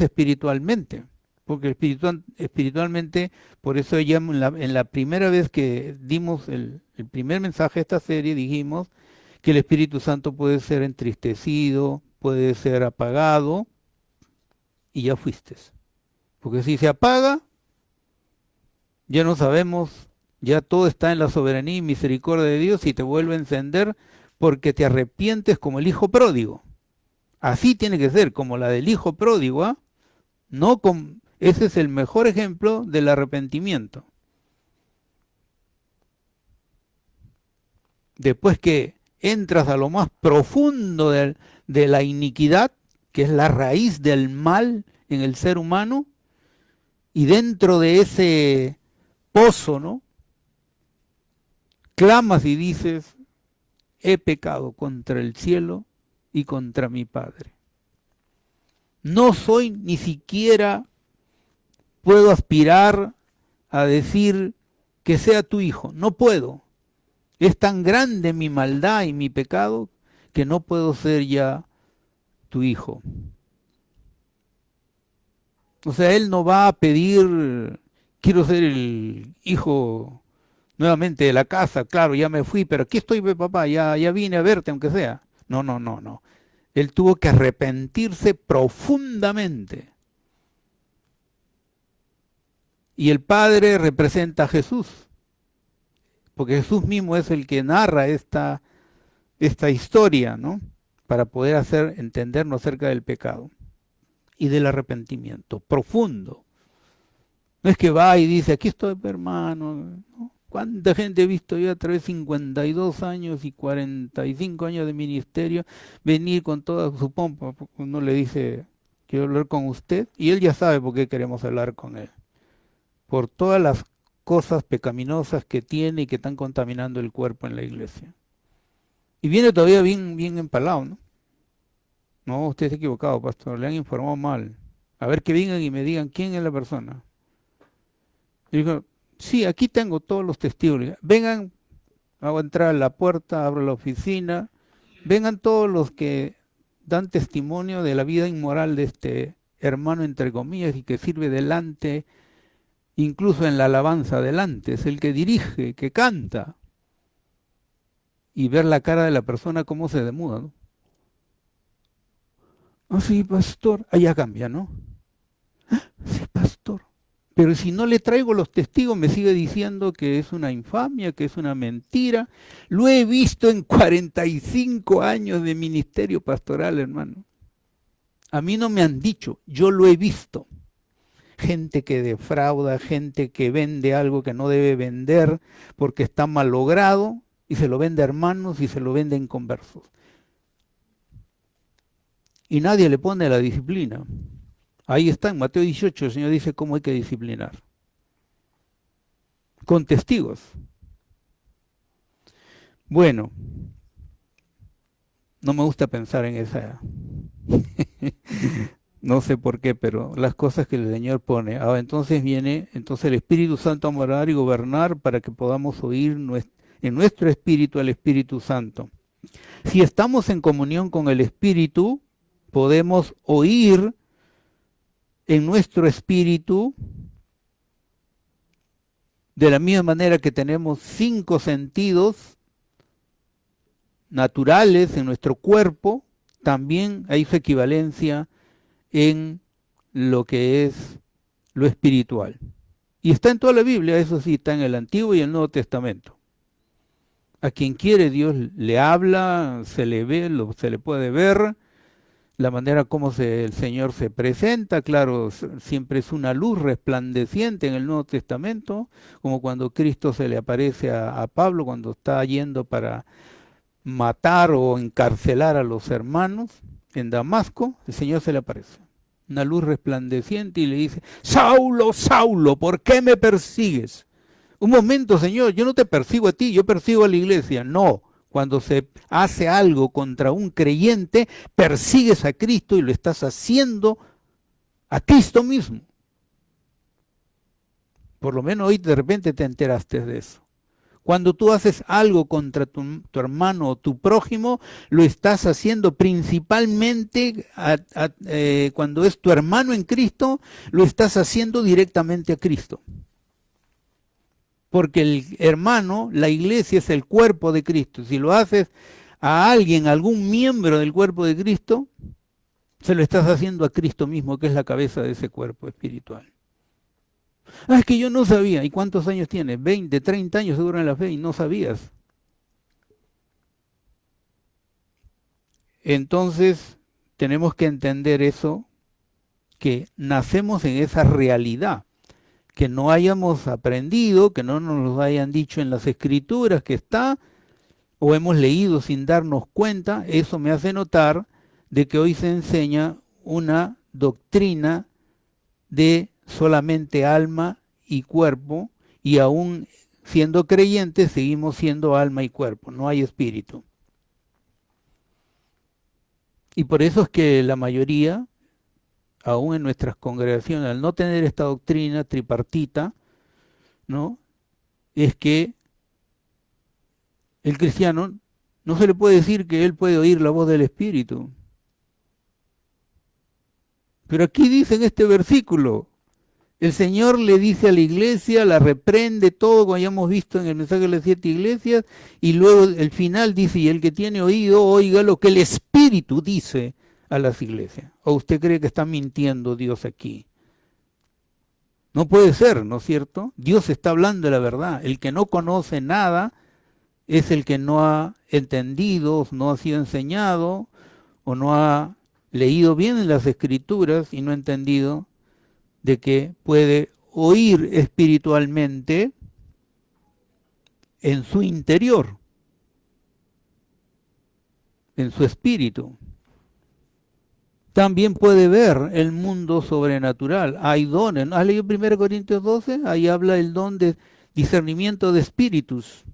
espiritualmente. Porque espiritualmente, por eso ya en la primera vez que dimos el primer mensaje de esta serie, dijimos que el Espíritu Santo puede ser entristecido, puede ser apagado, y ya fuiste. Porque si se apaga, ya no sabemos, ya todo está en la soberanía y misericordia de Dios y te vuelve a encender porque te arrepientes como el hijo pródigo. Así tiene que ser, como la del hijo pródigo, ¿eh? No con, ese es el mejor ejemplo del arrepentimiento. Después que entras a lo más profundo de la iniquidad, que es la raíz del mal en el ser humano, y dentro de ese pozo, ¿no? Clamas y dices, he pecado contra el cielo y contra mi Padre. No soy, ni siquiera puedo aspirar a decir que sea tu hijo, no puedo. Es tan grande mi maldad y mi pecado que no puedo ser ya tu hijo. O sea, él no va a pedir, quiero ser el hijo nuevamente de la casa, claro, ya me fui, pero aquí estoy, papá, ya vine a verte aunque sea. No. Él tuvo que arrepentirse profundamente. Y el Padre representa a Jesús, porque Jesús mismo es el que narra esta historia, ¿no? Para poder entendernos acerca del pecado y del arrepentimiento profundo. No es que va y dice, aquí estoy, hermano, ¿no? ¿Cuánta gente he visto yo a través de 52 años y 45 años de ministerio venir con toda su pompa? Uno le dice, quiero hablar con usted, y él ya sabe por qué queremos hablar con él. Por todas las cosas pecaminosas que tiene y que están contaminando el cuerpo en la iglesia. Y viene todavía bien empalado, ¿no? No, usted está equivocado, pastor, le han informado mal. A ver que vengan y me digan quién es la persona. Y digo, sí, aquí tengo todos los testigos. Vengan, hago entrar a la puerta, abro la oficina. Vengan todos los que dan testimonio de la vida inmoral de este hermano, entre comillas, y que sirve delante, incluso en la alabanza delante. Es el que dirige, que canta. Y ver la cara de la persona cómo se demuda, ¿no? Ah, sí, pastor. Ya cambia, ¿no? Sí, pastor. Pero si no le traigo los testigos, me sigue diciendo que es una infamia, que es una mentira. Lo he visto en 45 años de ministerio pastoral, hermano. A mí no me han dicho, yo lo he visto. Gente que defrauda, gente que vende algo que no debe vender porque está malogrado y se lo vende a hermanos y se lo vende en conversos. Y nadie le pone la disciplina. Ahí está, en Mateo 18, el Señor dice cómo hay que disciplinar. Con testigos. Bueno, no me gusta pensar en esa... no sé por qué, pero las cosas que el Señor pone. Ahora entonces viene el Espíritu Santo a morar y gobernar para que podamos oír en nuestro espíritu al Espíritu Santo. Si estamos en comunión con el Espíritu, podemos oír en nuestro espíritu De la misma manera que tenemos 5 sentidos naturales en nuestro cuerpo, también hay su equivalencia en lo que es lo espiritual. Y está en toda la Biblia, eso sí, está en el Antiguo y el Nuevo Testamento. A quien quiere Dios le habla, se le ve, se le puede ver, la manera como el Señor se presenta, claro, siempre es una luz resplandeciente en el Nuevo Testamento, como cuando Cristo se le aparece a Pablo cuando está yendo para matar o encarcelar a los hermanos en Damasco, el Señor se le aparece. Una luz resplandeciente y le dice, Saulo, Saulo, ¿por qué me persigues? Un momento, Señor, yo no te persigo a ti, yo persigo a la iglesia. No, cuando se hace algo contra un creyente, persigues a Cristo y lo estás haciendo a Cristo mismo. Por lo menos hoy de repente te enteraste de eso. Cuando tú haces algo contra tu hermano o tu prójimo, lo estás haciendo principalmente, cuando es tu hermano en Cristo, lo estás haciendo directamente a Cristo. Porque el hermano, la iglesia es el cuerpo de Cristo. Si lo haces a alguien, a algún miembro del cuerpo de Cristo, se lo estás haciendo a Cristo mismo, que es la cabeza de ese cuerpo espiritual. Ah, es que yo no sabía. ¿Y cuántos años tienes? 20, 30 años seguro en la fe y no sabías. Entonces, tenemos que entender eso, que nacemos en esa realidad, que no hayamos aprendido, que no nos lo hayan dicho en las escrituras que está, o hemos leído sin darnos cuenta, eso me hace notar de que hoy se enseña una doctrina de solamente alma y cuerpo, y aún siendo creyentes seguimos siendo alma y cuerpo, no hay espíritu. Y por eso es que la mayoría, aún en nuestras congregaciones, al no tener esta doctrina tripartita, ¿no?, es que el cristiano no se le puede decir que él puede oír la voz del Espíritu. Pero aquí dice en este versículo, el Señor le dice a la iglesia, la reprende todo, como ya hemos visto en el mensaje de las 7 iglesias, y luego el final dice, y el que tiene oído, oiga lo que el Espíritu dice a las iglesias. ¿O usted cree que está mintiendo Dios aquí? No puede ser, ¿no es cierto? Dios está hablando de la verdad. El que no conoce nada es el que no ha entendido, no ha sido enseñado, o no ha leído bien las Escrituras y no ha entendido de que puede oír espiritualmente en su interior, en su espíritu. También puede ver el mundo sobrenatural. Hay dones. ¿Has leído 1 Corintios 12? Ahí habla el don de discernimiento de espíritus.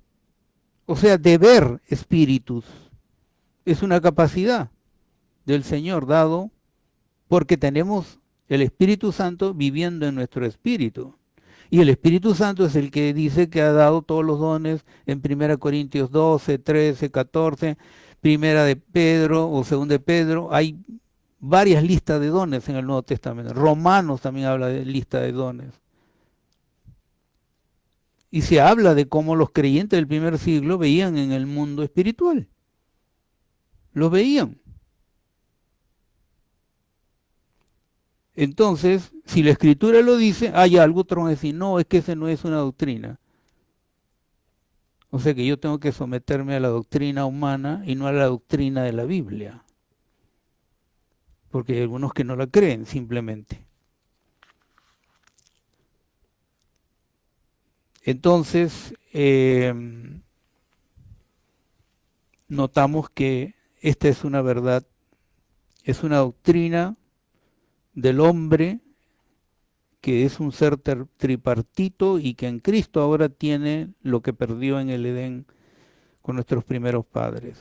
O sea, de ver espíritus. Es una capacidad del Señor dado porque tenemos el Espíritu Santo viviendo en nuestro espíritu. Y el Espíritu Santo es el que dice que ha dado todos los dones en 1 Corintios 12, 13, 14, Primera de Pedro o Segunda de Pedro. Hay varias listas de dones en el Nuevo Testamento. Romanos también habla de lista de dones. Y se habla de cómo los creyentes del primer siglo veían en el mundo espiritual. Lo veían. Entonces, si la Escritura lo dice, hay algo, otro va a decir, no, es que ese no es una doctrina. O sea que yo tengo que someterme a la doctrina humana y no a la doctrina de la Biblia. Porque hay algunos que no la creen simplemente. Entonces, notamos que esta es una verdad, es una doctrina del hombre que es un ser tripartito y que en Cristo ahora tiene lo que perdió en el Edén con nuestros primeros padres.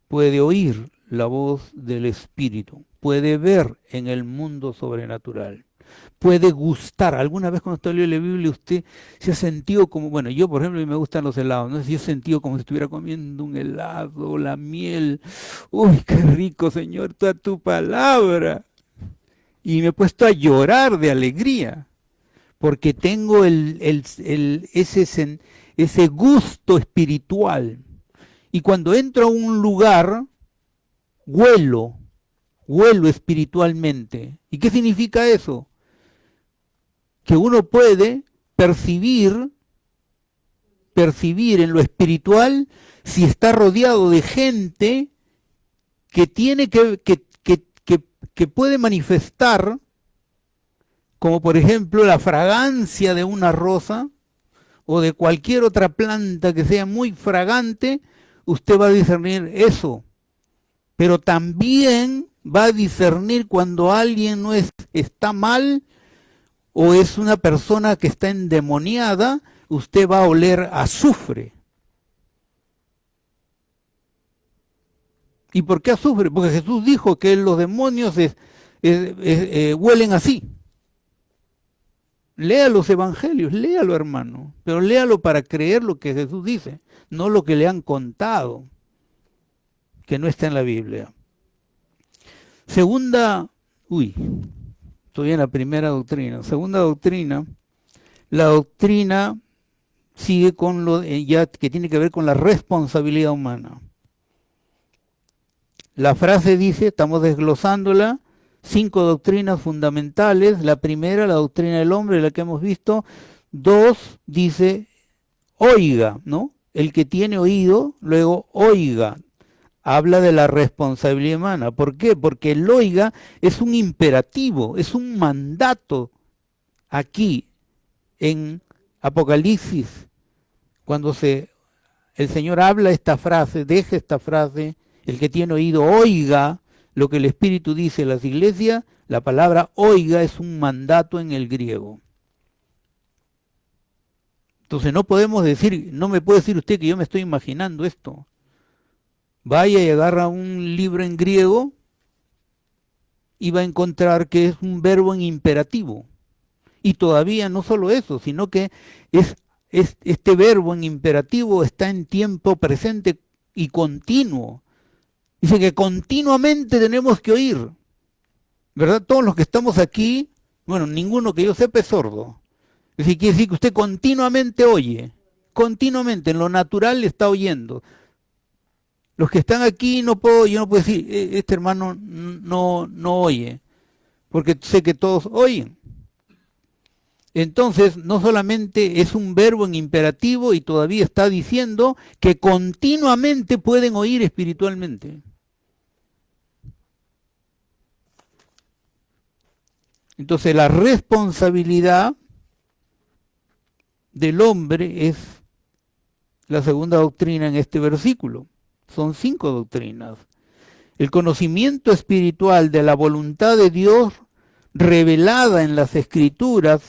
Puede oír la voz del Espíritu, puede ver en el mundo sobrenatural, puede gustar. ¿Alguna vez cuando usted lee la Biblia usted se ha sentido como, bueno, yo por ejemplo me gustan los helados, no sé si he sentido como si estuviera comiendo un helado, la miel, uy, qué rico Señor, toda tu palabra. Y me he puesto a llorar de alegría, porque tengo ese gusto espiritual. Y cuando entro a un lugar, huelo espiritualmente. ¿Y qué significa eso? Que uno puede percibir en lo espiritual si está rodeado de gente que tiene que puede manifestar, como por ejemplo la fragancia de una rosa o de cualquier otra planta que sea muy fragante, usted va a discernir eso. Pero también va a discernir cuando alguien no está mal o es una persona que está endemoniada, usted va a oler azufre. ¿Y por qué azufre? Porque Jesús dijo que los demonios huelen así. Lea los evangelios, léalo, hermano, pero léalo para creer lo que Jesús dice, no lo que le han contado, que no está en la Biblia. Estoy en la primera doctrina. Segunda doctrina, la doctrina sigue con lo ya que tiene que ver con la responsabilidad humana. La frase dice, estamos desglosándola, 5 doctrinas fundamentales. La primera, la doctrina del hombre, la que hemos visto. 2, dice, oiga, ¿no? El que tiene oído, luego oiga. Habla de la responsabilidad humana. ¿Por qué? Porque el oiga es un imperativo, es un mandato. Aquí, en Apocalipsis, cuando el Señor habla esta frase, deja esta frase, el que tiene oído oiga lo que el Espíritu dice a las iglesias, la palabra oiga es un mandato en el griego. Entonces no me puede decir usted que yo me estoy imaginando esto. Vaya y agarra un libro en griego y va a encontrar que es un verbo en imperativo. Y todavía no solo eso, sino que este verbo en imperativo está en tiempo presente y continuo. Dice que continuamente tenemos que oír, ¿verdad? Todos los que estamos aquí, bueno, ninguno que yo sepa es sordo. Es decir, quiere decir que usted continuamente oye, continuamente, en lo natural le está oyendo. Los que están aquí yo no puedo decir, este hermano no oye, porque sé que todos oyen. Entonces, no solamente es un verbo en imperativo y todavía está diciendo que continuamente pueden oír espiritualmente. Entonces, la responsabilidad del hombre es la segunda doctrina en este versículo. Son 5 doctrinas. El conocimiento espiritual de la voluntad de Dios revelada en las Escrituras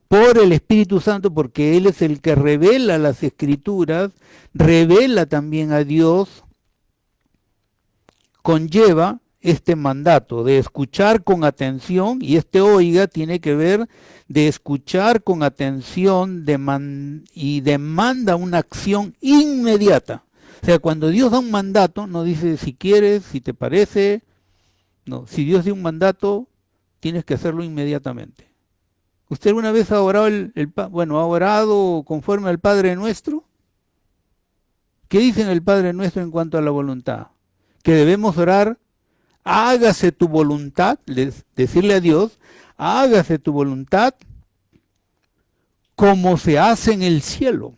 por el Espíritu Santo, porque Él es el que revela las Escrituras, revela también a Dios, conlleva este mandato de escuchar con atención, y este oiga tiene que ver de escuchar con atención y demanda una acción inmediata. O sea, cuando Dios da un mandato, no dice si quieres, si te parece, no, si Dios dio un mandato, tienes que hacerlo inmediatamente. ¿Usted alguna vez ha orado ha orado conforme al Padre Nuestro? ¿Qué dice en el Padre Nuestro en cuanto a la voluntad? Que debemos orar, hágase tu voluntad, decirle a Dios, hágase tu voluntad como se hace en el cielo.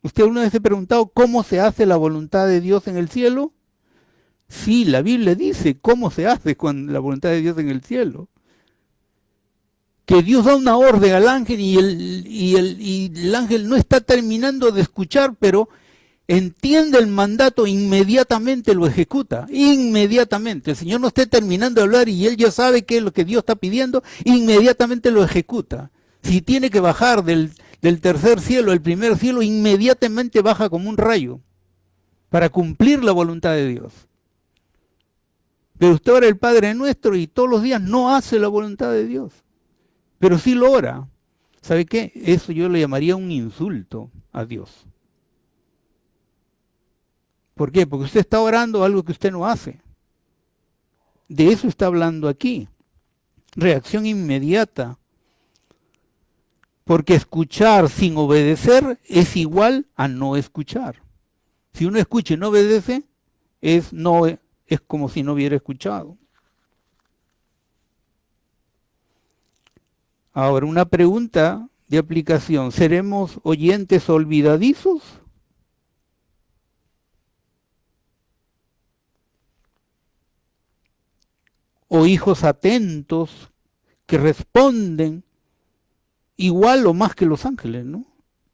¿Usted alguna vez se ha preguntado cómo se hace la voluntad de Dios en el cielo? Sí, la Biblia dice cómo se hace con la voluntad de Dios en el cielo. Que Dios da una orden al ángel y el ángel no está terminando de escuchar, pero entiende el mandato, inmediatamente lo ejecuta, inmediatamente. El Señor no está terminando de hablar y él ya sabe qué es lo que Dios está pidiendo, inmediatamente lo ejecuta. Si tiene que bajar del tercer cielo al primer cielo, inmediatamente baja como un rayo para cumplir la voluntad de Dios. Pero usted ora el Padre Nuestro y todos los días no hace la voluntad de Dios, pero sí lo ora. ¿Sabe qué? Eso yo le llamaría un insulto a Dios. ¿Por qué? Porque usted está orando algo que usted no hace. De eso está hablando aquí. Reacción inmediata. Porque escuchar sin obedecer es igual a no escuchar. Si uno escucha y no obedece, es como si no hubiera escuchado. Ahora, una pregunta de aplicación. ¿Seremos oyentes olvidadizos? ¿O hijos atentos que responden igual o más que los ángeles, ¿no?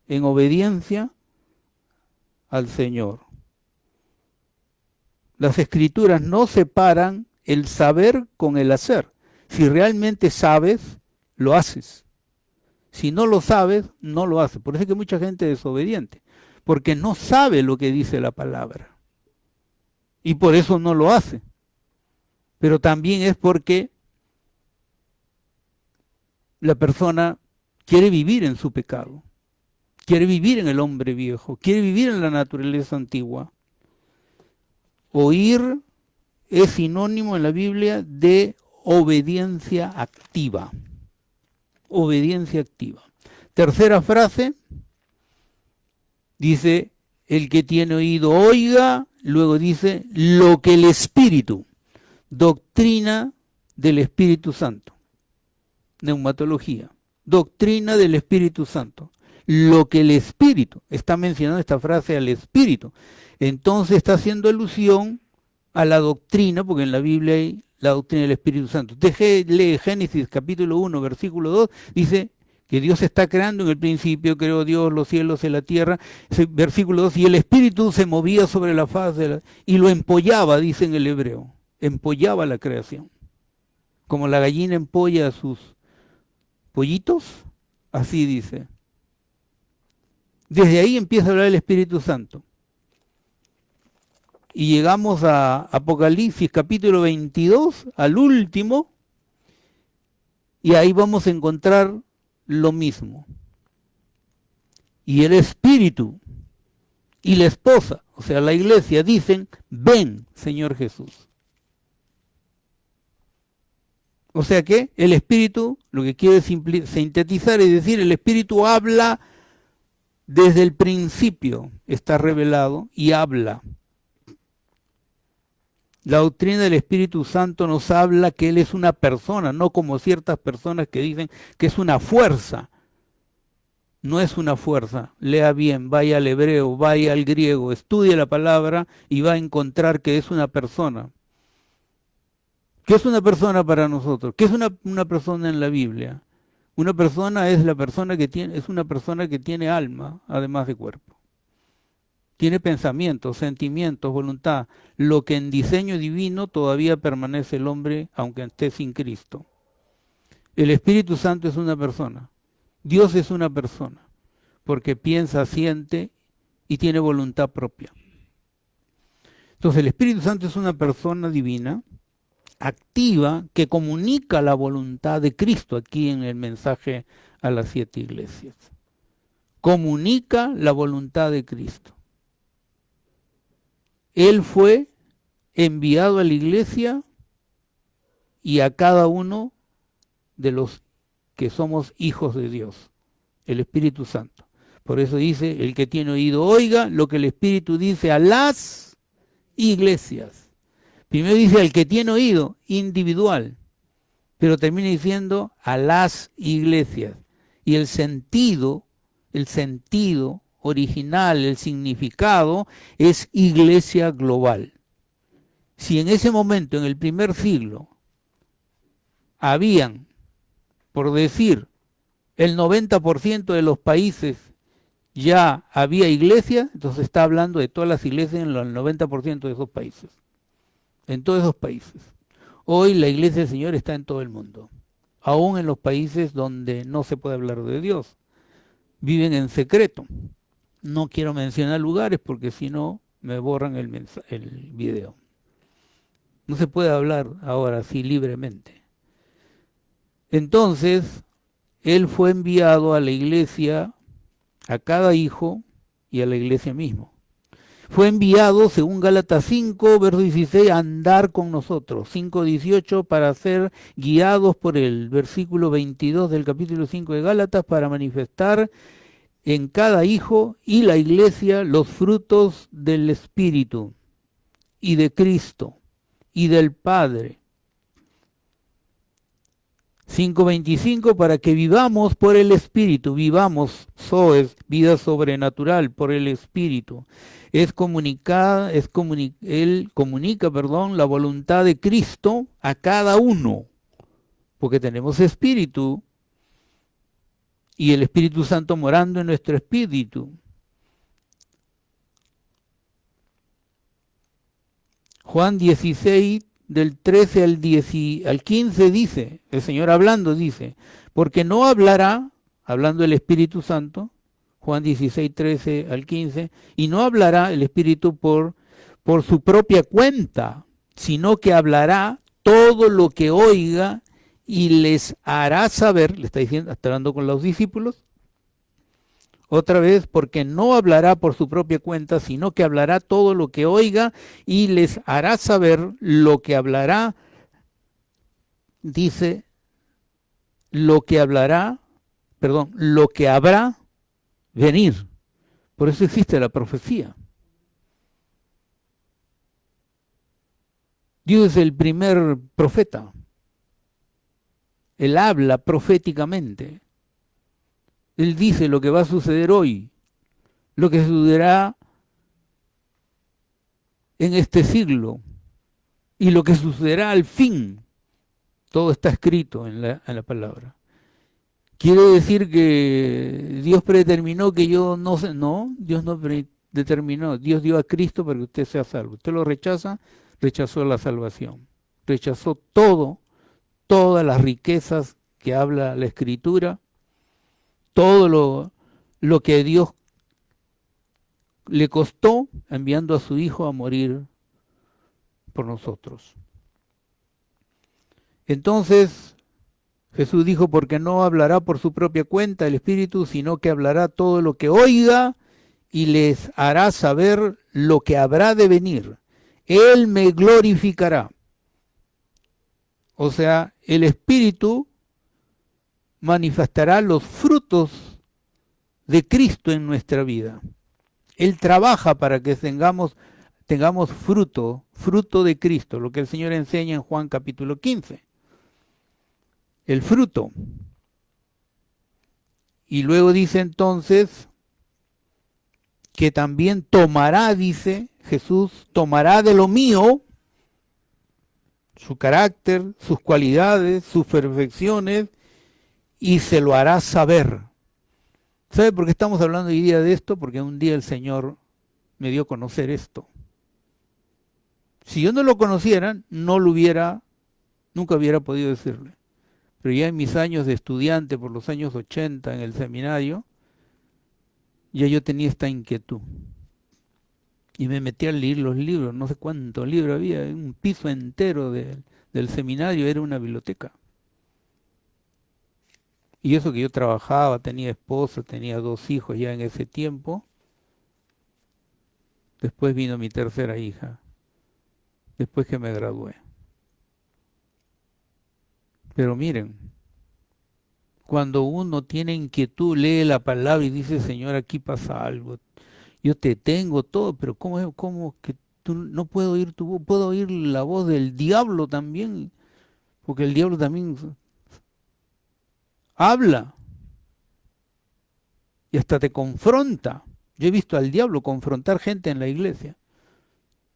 En obediencia al Señor. Las Escrituras no separan el saber con el hacer. Si realmente sabes, lo haces. Si no lo sabes, no lo haces. Por eso es que mucha gente es desobediente, porque no sabe lo que dice la palabra. Y por eso no lo hace. Pero también es porque la persona quiere vivir en su pecado, quiere vivir en el hombre viejo, quiere vivir en la naturaleza antigua. Oír es sinónimo en la Biblia de obediencia activa. Obediencia activa. Tercera frase, dice, el que tiene oído oiga, luego dice, lo que el Espíritu, doctrina del Espíritu Santo. Neumatología, doctrina del Espíritu Santo. Lo que el Espíritu, está mencionando esta frase al Espíritu. Entonces está haciendo alusión a la doctrina, porque en la Biblia hay la doctrina del Espíritu Santo. Usted lee Génesis capítulo 1, versículo 2, dice que Dios está creando, en el principio creó Dios los cielos y la tierra, versículo 2, y el Espíritu se movía sobre la faz y lo empollaba, dice en el hebreo, empollaba la creación. Como la gallina empolla a sus pollitos, así dice. Desde ahí empieza a hablar el Espíritu Santo. Y llegamos a Apocalipsis capítulo 22, al último, y ahí vamos a encontrar lo mismo. Y el Espíritu y la esposa, o sea, la iglesia, dicen, ven, Señor Jesús. O sea que el Espíritu, lo que quiere sintetizar es decir, el Espíritu habla desde el principio, está revelado y habla. La doctrina del Espíritu Santo nos habla que Él es una persona, no como ciertas personas que dicen que es una fuerza. No es una fuerza. Lea bien, vaya al hebreo, vaya al griego, estudie la palabra y va a encontrar que es una persona. ¿Qué es una persona para nosotros? ¿Qué es una persona en la Biblia? Una persona es una persona que tiene alma, además de cuerpo. Tiene pensamientos, sentimientos, voluntad. Lo que en diseño divino todavía permanece el hombre, aunque esté sin Cristo. El Espíritu Santo es una persona. Dios es una persona, porque piensa, siente y tiene voluntad propia. Entonces el Espíritu Santo es una persona divina, activa, que comunica la voluntad de Cristo aquí en el mensaje a las 7 iglesias. Comunica la voluntad de Cristo. Él fue enviado a la iglesia y a cada uno de los que somos hijos de Dios, el Espíritu Santo. Por eso dice, el que tiene oído oiga lo que el Espíritu dice a las iglesias. Primero dice al que tiene oído, individual, pero termina diciendo a las iglesias. Y el sentido original, el significado, es iglesia global. Si en ese momento, en el primer siglo, habían, por decir, el 90% de los países ya había iglesia, entonces está hablando de todas las iglesias en el 90% de esos países. En todos esos países. Hoy la iglesia del Señor está en todo el mundo, aún en los países donde no se puede hablar de Dios. Viven en secreto. No quiero mencionar lugares porque si no me borran el video. No se puede hablar ahora así libremente. Entonces, Él fue enviado a la iglesia, a cada hijo y a la iglesia mismo. Fue enviado, según Gálatas 5, verso 16, a andar con nosotros. 5:18, para ser guiados por él. Versículo 22 del capítulo 5 de Gálatas, para manifestar en cada hijo y la iglesia los frutos del Espíritu y de Cristo y del Padre. 5:25, para que vivamos por el Espíritu, vivamos, zoes, vida sobrenatural por el Espíritu. Él comunica, la voluntad de Cristo a cada uno, porque tenemos Espíritu y el Espíritu Santo morando en nuestro espíritu. Juan 16, del 13 al 15 dice, el Señor hablando dice, porque no hablará, hablando del Espíritu Santo, Juan 16, 13 al 15, y no hablará el Espíritu por su propia cuenta, sino que hablará todo lo que oiga y les hará saber, le está diciendo, está hablando con los discípulos, otra vez, porque no hablará por su propia cuenta, sino que hablará todo lo que oiga y les hará saber lo que hablará, dice, lo que habrá venir. Por eso existe la profecía. Dios es el primer profeta. Él habla proféticamente. Él dice lo que va a suceder hoy, lo que sucederá en este siglo y lo que sucederá al fin. Todo está escrito en la palabra. ¿Quiere decir que Dios predeterminó que yo no sé? No, Dios no predeterminó. Dios dio a Cristo para que usted sea salvo. Usted lo rechaza, rechazó la salvación. Rechazó todas las riquezas que habla la Escritura, todo lo que Dios le costó enviando a su Hijo a morir por nosotros. Entonces Jesús dijo, porque no hablará por su propia cuenta el Espíritu, sino que hablará todo lo que oiga y les hará saber lo que habrá de venir. Él me glorificará. O sea, el Espíritu manifestará los frutos de Cristo en nuestra vida. Él trabaja para que tengamos fruto de Cristo, lo que el Señor enseña en Juan capítulo 15. El fruto. Y luego dice entonces que también tomará, dice Jesús, tomará de lo mío, su carácter, sus cualidades, sus perfecciones, y se lo hará saber. ¿Sabe por qué estamos hablando hoy día de esto? Porque un día el Señor me dio a conocer esto. Si yo no lo conociera, nunca hubiera podido decirle. Pero ya en mis años de estudiante, por los años 80 en el seminario, ya yo tenía esta inquietud. Y me metí a leer los libros, no sé cuántos libros había, un piso entero del seminario era una biblioteca. Y eso que yo trabajaba, tenía esposa, tenía 2 hijos ya en ese tiempo. Después vino mi tercera hija, después que me gradué. Pero miren, cuando uno tiene inquietud, lee la palabra y dice, Señor, aquí pasa algo. Yo te tengo todo, pero ¿cómo que tú no puedo oír tu voz? Puedo oír la voz del diablo también, porque el diablo también habla y hasta te confronta. Yo he visto al diablo confrontar gente en la iglesia.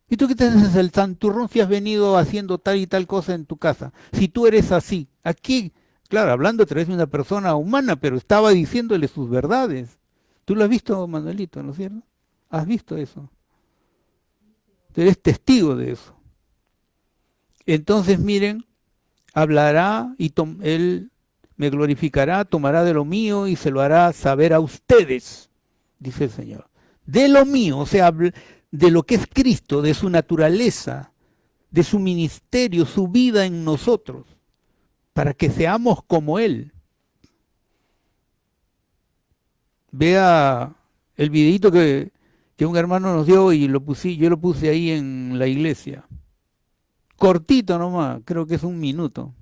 ¿Y tú qué te haces el santurrón si has venido haciendo tal y tal cosa en tu casa? Si tú eres así, aquí, claro, hablando a través de una persona humana, pero estaba diciéndole sus verdades. ¿Tú lo has visto, Manuelito, no es cierto? ¿Has visto eso? Tú eres testigo de eso. Entonces, miren, hablará y él me glorificará, tomará de lo mío y se lo hará saber a ustedes, dice el Señor. De lo mío, o sea, de lo que es Cristo, de su naturaleza, de su ministerio, su vida en nosotros, para que seamos como Él. Vea el videito que que un hermano nos dio y yo lo puse ahí en la iglesia. Cortito nomás, creo que es 1 minuto.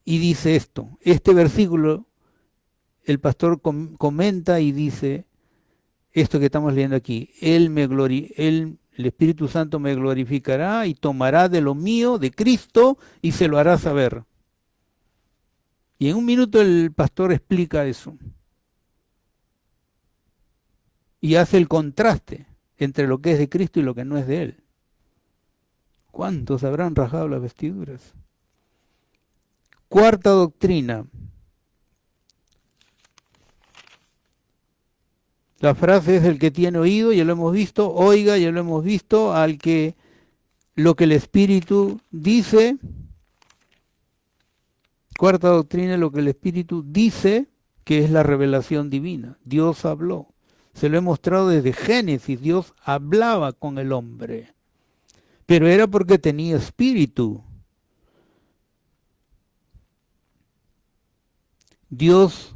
Y dice esto, este versículo, el pastor comenta y dice esto que estamos leyendo aquí: el Espíritu Santo me glorificará y tomará de lo mío, de Cristo, y se lo hará saber. Y en 1 minuto el pastor explica eso. Y hace el contraste entre lo que es de Cristo y lo que no es de Él. ¿Cuántos habrán rajado las vestiduras? Cuarta doctrina. La frase es: el que tiene oído, ya lo hemos visto, oiga, ya lo hemos visto, al que lo que el Espíritu dice. Cuarta doctrina, lo que el Espíritu dice, que es la revelación divina. Dios habló. Se lo he mostrado desde Génesis. Dios hablaba con el hombre. Pero era porque tenía espíritu. Dios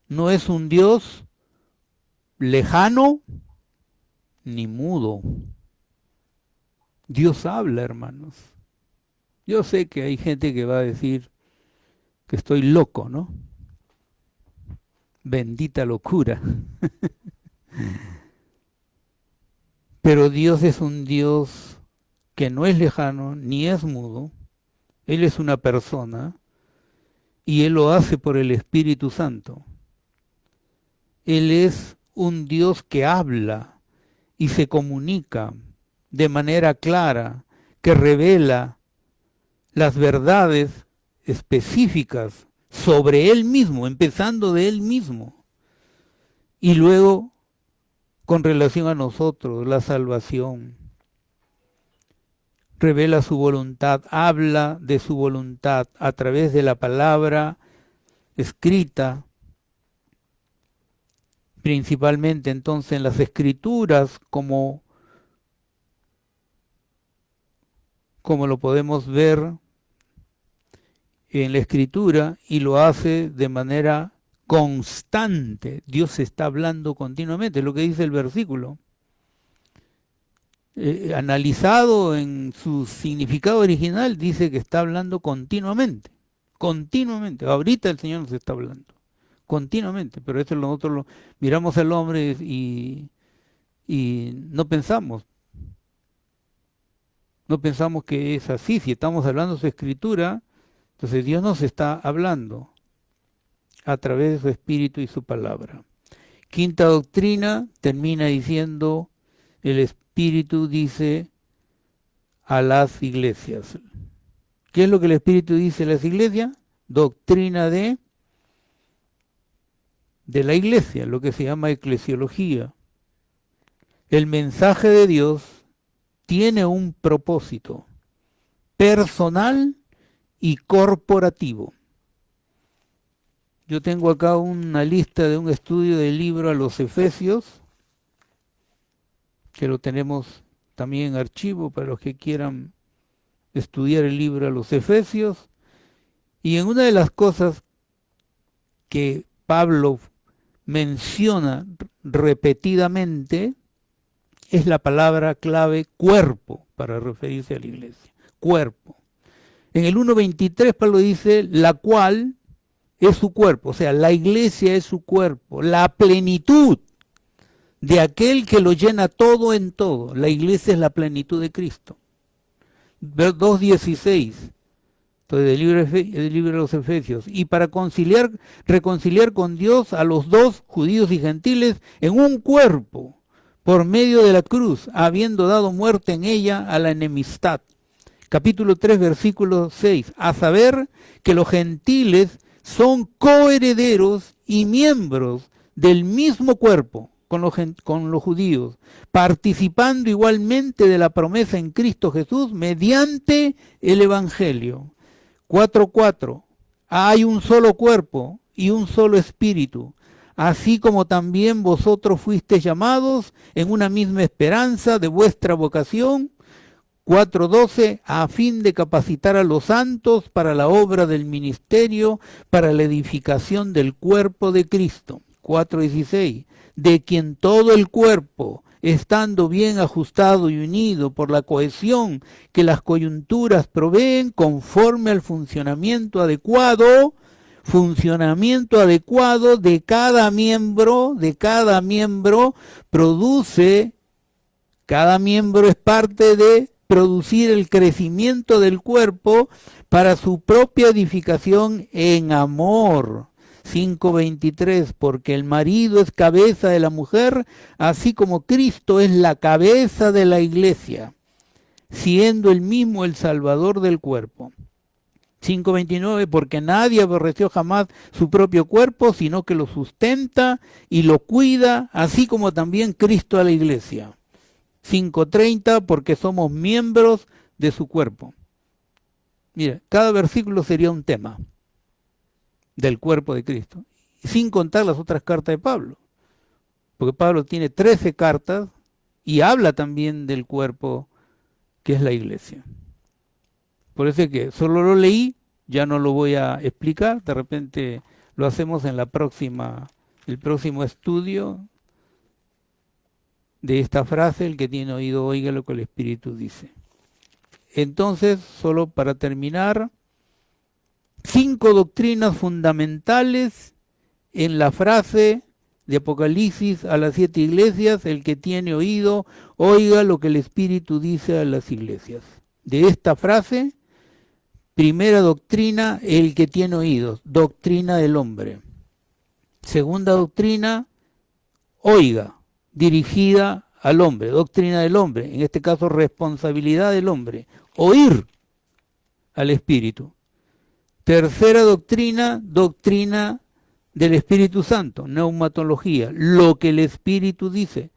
no es un Dios lejano ni mudo. Dios habla, hermanos. Yo sé que hay gente que va a decir que estoy loco, ¿no? Bendita locura. Pero Dios es un Dios que no es lejano ni es mudo. Él es una persona y Él lo hace por el Espíritu Santo. Él es un Dios que habla y se comunica de manera clara, que revela las verdades específicas sobre Él mismo, empezando de Él mismo. Y luego, con relación a nosotros, la salvación. Revela su voluntad, habla de su voluntad a través de la palabra escrita, principalmente entonces en las Escrituras, como lo podemos ver en la Escritura, y lo hace de manera constante. Dios está hablando continuamente, es lo que dice el versículo. Analizado en su significado original, dice que está hablando continuamente. Continuamente. Ahorita el Señor nos está hablando. Continuamente. Pero eso nosotros lo miramos al hombre y no pensamos. No pensamos que es así. Si estamos hablando de su Escritura, entonces Dios nos está hablando a través de su Espíritu y su palabra. Quinta doctrina termina diciendo: el Espíritu dice a las iglesias. ¿Qué es lo que el Espíritu dice a las iglesias? Doctrina de la iglesia, lo que se llama eclesiología. El mensaje de Dios tiene un propósito personal y corporativo. Yo tengo acá una lista de un estudio del libro a los Efesios, que lo tenemos también en archivo para los que quieran estudiar el libro a los Efesios. Y en una de las cosas que Pablo menciona repetidamente es la palabra clave cuerpo, para referirse a la iglesia. Cuerpo. En el 1.23 Pablo dice: la cual es su cuerpo, o sea, la iglesia es su cuerpo, la plenitud de aquel que lo llena todo en todo. La iglesia es la plenitud de Cristo. 2.16, entonces del libro de los Efesios. Y para reconciliar con Dios a los dos, judíos y gentiles, en un cuerpo, por medio de la cruz, habiendo dado muerte en ella a la enemistad. Capítulo 3, versículo 6. A saber que los gentiles son coherederos y miembros del mismo cuerpo con los judíos, participando igualmente de la promesa en Cristo Jesús mediante el Evangelio. 4.4. Hay un solo cuerpo y un solo espíritu, así como también vosotros fuisteis llamados en una misma esperanza de vuestra vocación. 4.12, a fin de capacitar a los santos para la obra del ministerio, para la edificación del cuerpo de Cristo. 4:16, de quien todo el cuerpo, estando bien ajustado y unido por la cohesión que las coyunturas proveen, conforme al funcionamiento adecuado de cada miembro, produce, cada miembro es parte de producir el crecimiento del cuerpo para su propia edificación en amor. 5:23, porque el marido es cabeza de la mujer, así como Cristo es la cabeza de la iglesia, siendo él mismo el salvador del cuerpo. 5:29, porque nadie aborreció jamás su propio cuerpo, sino que lo sustenta y lo cuida, así como también Cristo a la iglesia. 5:30, porque somos miembros de su cuerpo. Mira, cada versículo sería un tema del cuerpo de Cristo, sin contar las otras cartas de Pablo, porque Pablo tiene 13 cartas y habla también del cuerpo que es la iglesia. Por eso es que solo lo leí, ya no lo voy a explicar, de repente lo hacemos en el próximo estudio de esta frase: el que tiene oído oiga lo que el Espíritu dice. Entonces, solo para terminar, 5 doctrinas fundamentales en la frase de Apocalipsis a las 7 iglesias: el que tiene oído oiga lo que el Espíritu dice a las iglesias. De esta frase, primera doctrina, el que tiene oídos, doctrina del hombre. Segunda doctrina, oiga, dirigida al hombre, doctrina del hombre, en este caso responsabilidad del hombre, oír al Espíritu. Tercera doctrina, doctrina del Espíritu Santo, neumatología, lo que el Espíritu dice,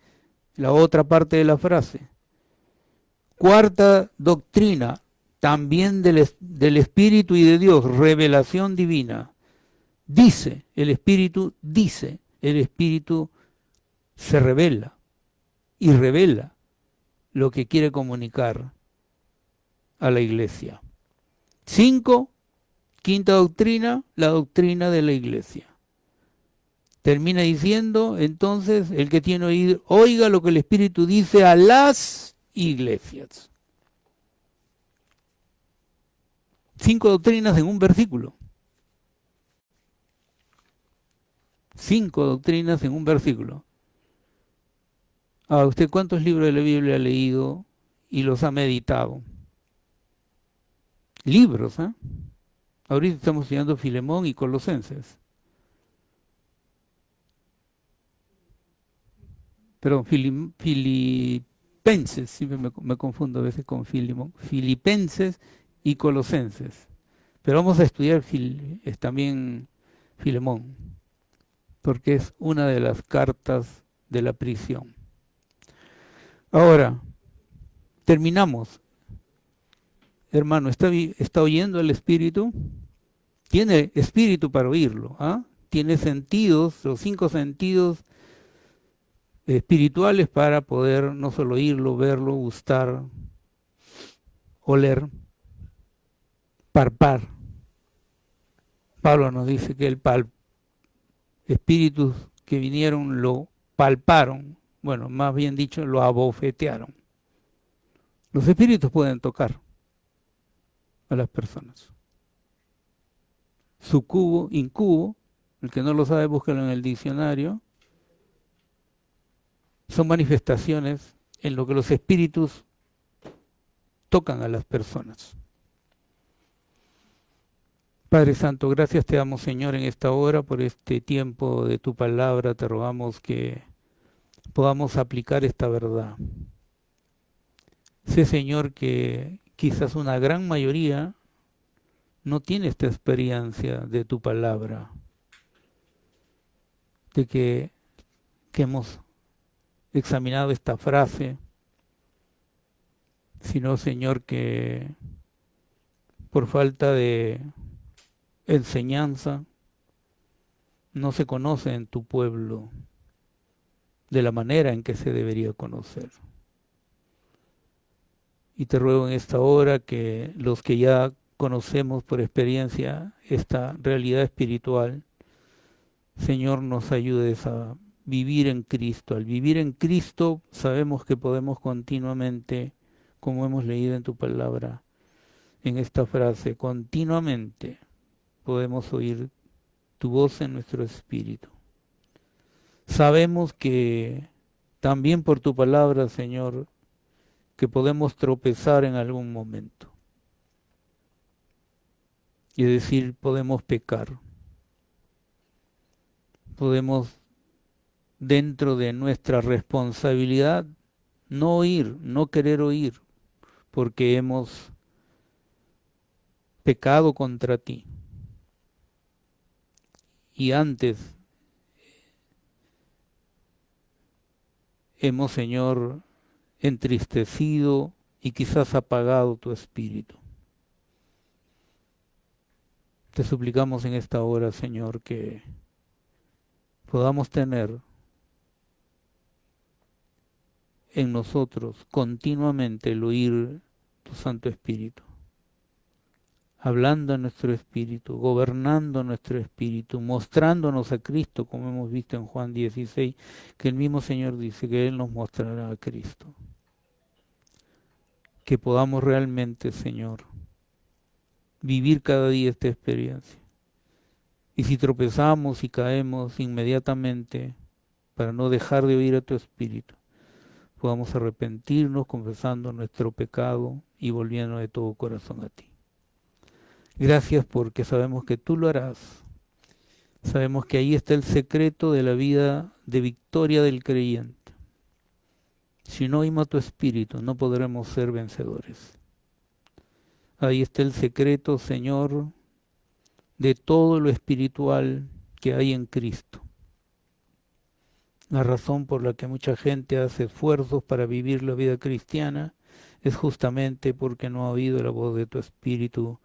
la otra parte de la frase. Cuarta doctrina, también del Espíritu y de Dios, revelación divina. Dice, el Espíritu se revela y revela lo que quiere comunicar a la iglesia. 5, quinta doctrina, la doctrina de la iglesia. Termina diciendo, entonces, el que tiene oído, oiga lo que el Espíritu dice a las iglesias. 5 doctrinas en un versículo. 5 doctrinas en un versículo. ¿Usted cuántos libros de la Biblia ha leído y los ha meditado? Libros, ¿eh? Ahorita estamos estudiando Filemón y Colosenses. Perdón, Filipenses, siempre me confundo a veces con Filemón. Filipenses y Colosenses. Pero vamos a estudiar también Filemón, porque es una de las cartas de la prisión. Ahora, terminamos. Hermano, ¿está oyendo el Espíritu? Tiene espíritu para oírlo. Tiene sentidos, los 5 sentidos espirituales para poder no solo oírlo, verlo, gustar, oler, palpar. Pablo nos dice que espíritus que vinieron lo palparon, bueno, más bien dicho, lo abofetearon. Los espíritus pueden tocar a las personas. Sucubo, incubo, el que no lo sabe, búscalo en el diccionario. Son manifestaciones en lo que los espíritus tocan a las personas. Padre Santo, gracias te damos, Señor, en esta hora por este tiempo de tu palabra. Te rogamos que podamos aplicar esta verdad. Sé, Señor, que quizás una gran mayoría no tiene esta experiencia de tu palabra, de que hemos examinado esta frase, sino, Señor, que por falta de enseñanza no se conoce en tu pueblo de la manera en que se debería conocer. Y te ruego en esta hora que los que ya conocemos por experiencia esta realidad espiritual, Señor, nos ayudes a vivir en Cristo. Al vivir en Cristo sabemos que podemos continuamente, como hemos leído en tu palabra, en esta frase, continuamente podemos oír tu voz en nuestro espíritu. Sabemos que también por tu palabra, Señor, que podemos tropezar en algún momento. Y decir, podemos pecar. Podemos, dentro de nuestra responsabilidad, no oír, no querer oír, porque hemos pecado contra ti. Y antes hemos, Señor, entristecido y quizás apagado tu espíritu. Te suplicamos en esta hora, Señor, que podamos tener en nosotros continuamente el oír tu Santo Espíritu, hablando en nuestro espíritu, gobernando nuestro espíritu, mostrándonos a Cristo, como hemos visto en Juan 16, que el mismo Señor dice que Él nos mostrará a Cristo. Que podamos realmente, Señor, vivir cada día esta experiencia. Y si tropezamos y caemos inmediatamente, para no dejar de oír a tu Espíritu, podamos arrepentirnos confesando nuestro pecado y volviendo de todo corazón a ti. Gracias porque sabemos que tú lo harás. Sabemos que ahí está el secreto de la vida de victoria del creyente. Si no oímos a tu Espíritu, no podremos ser vencedores. Ahí está el secreto, Señor, de todo lo espiritual que hay en Cristo. La razón por la que mucha gente hace esfuerzos para vivir la vida cristiana es justamente porque no ha oído la voz de tu Espíritu.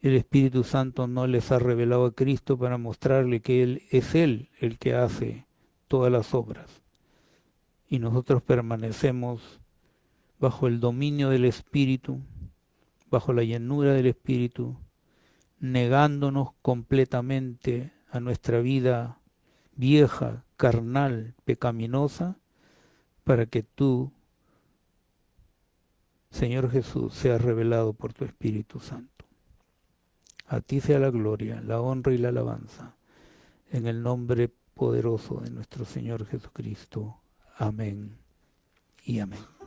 El Espíritu Santo no les ha revelado a Cristo para mostrarle que Él es Él el que hace todas las obras. Y nosotros permanecemos bajo el dominio del Espíritu, bajo la llenura del Espíritu, negándonos completamente a nuestra vida vieja, carnal, pecaminosa, para que tú, Señor Jesús, seas revelado por tu Espíritu Santo. A ti sea la gloria, la honra y la alabanza, en el nombre poderoso de nuestro Señor Jesucristo. Amén y amén.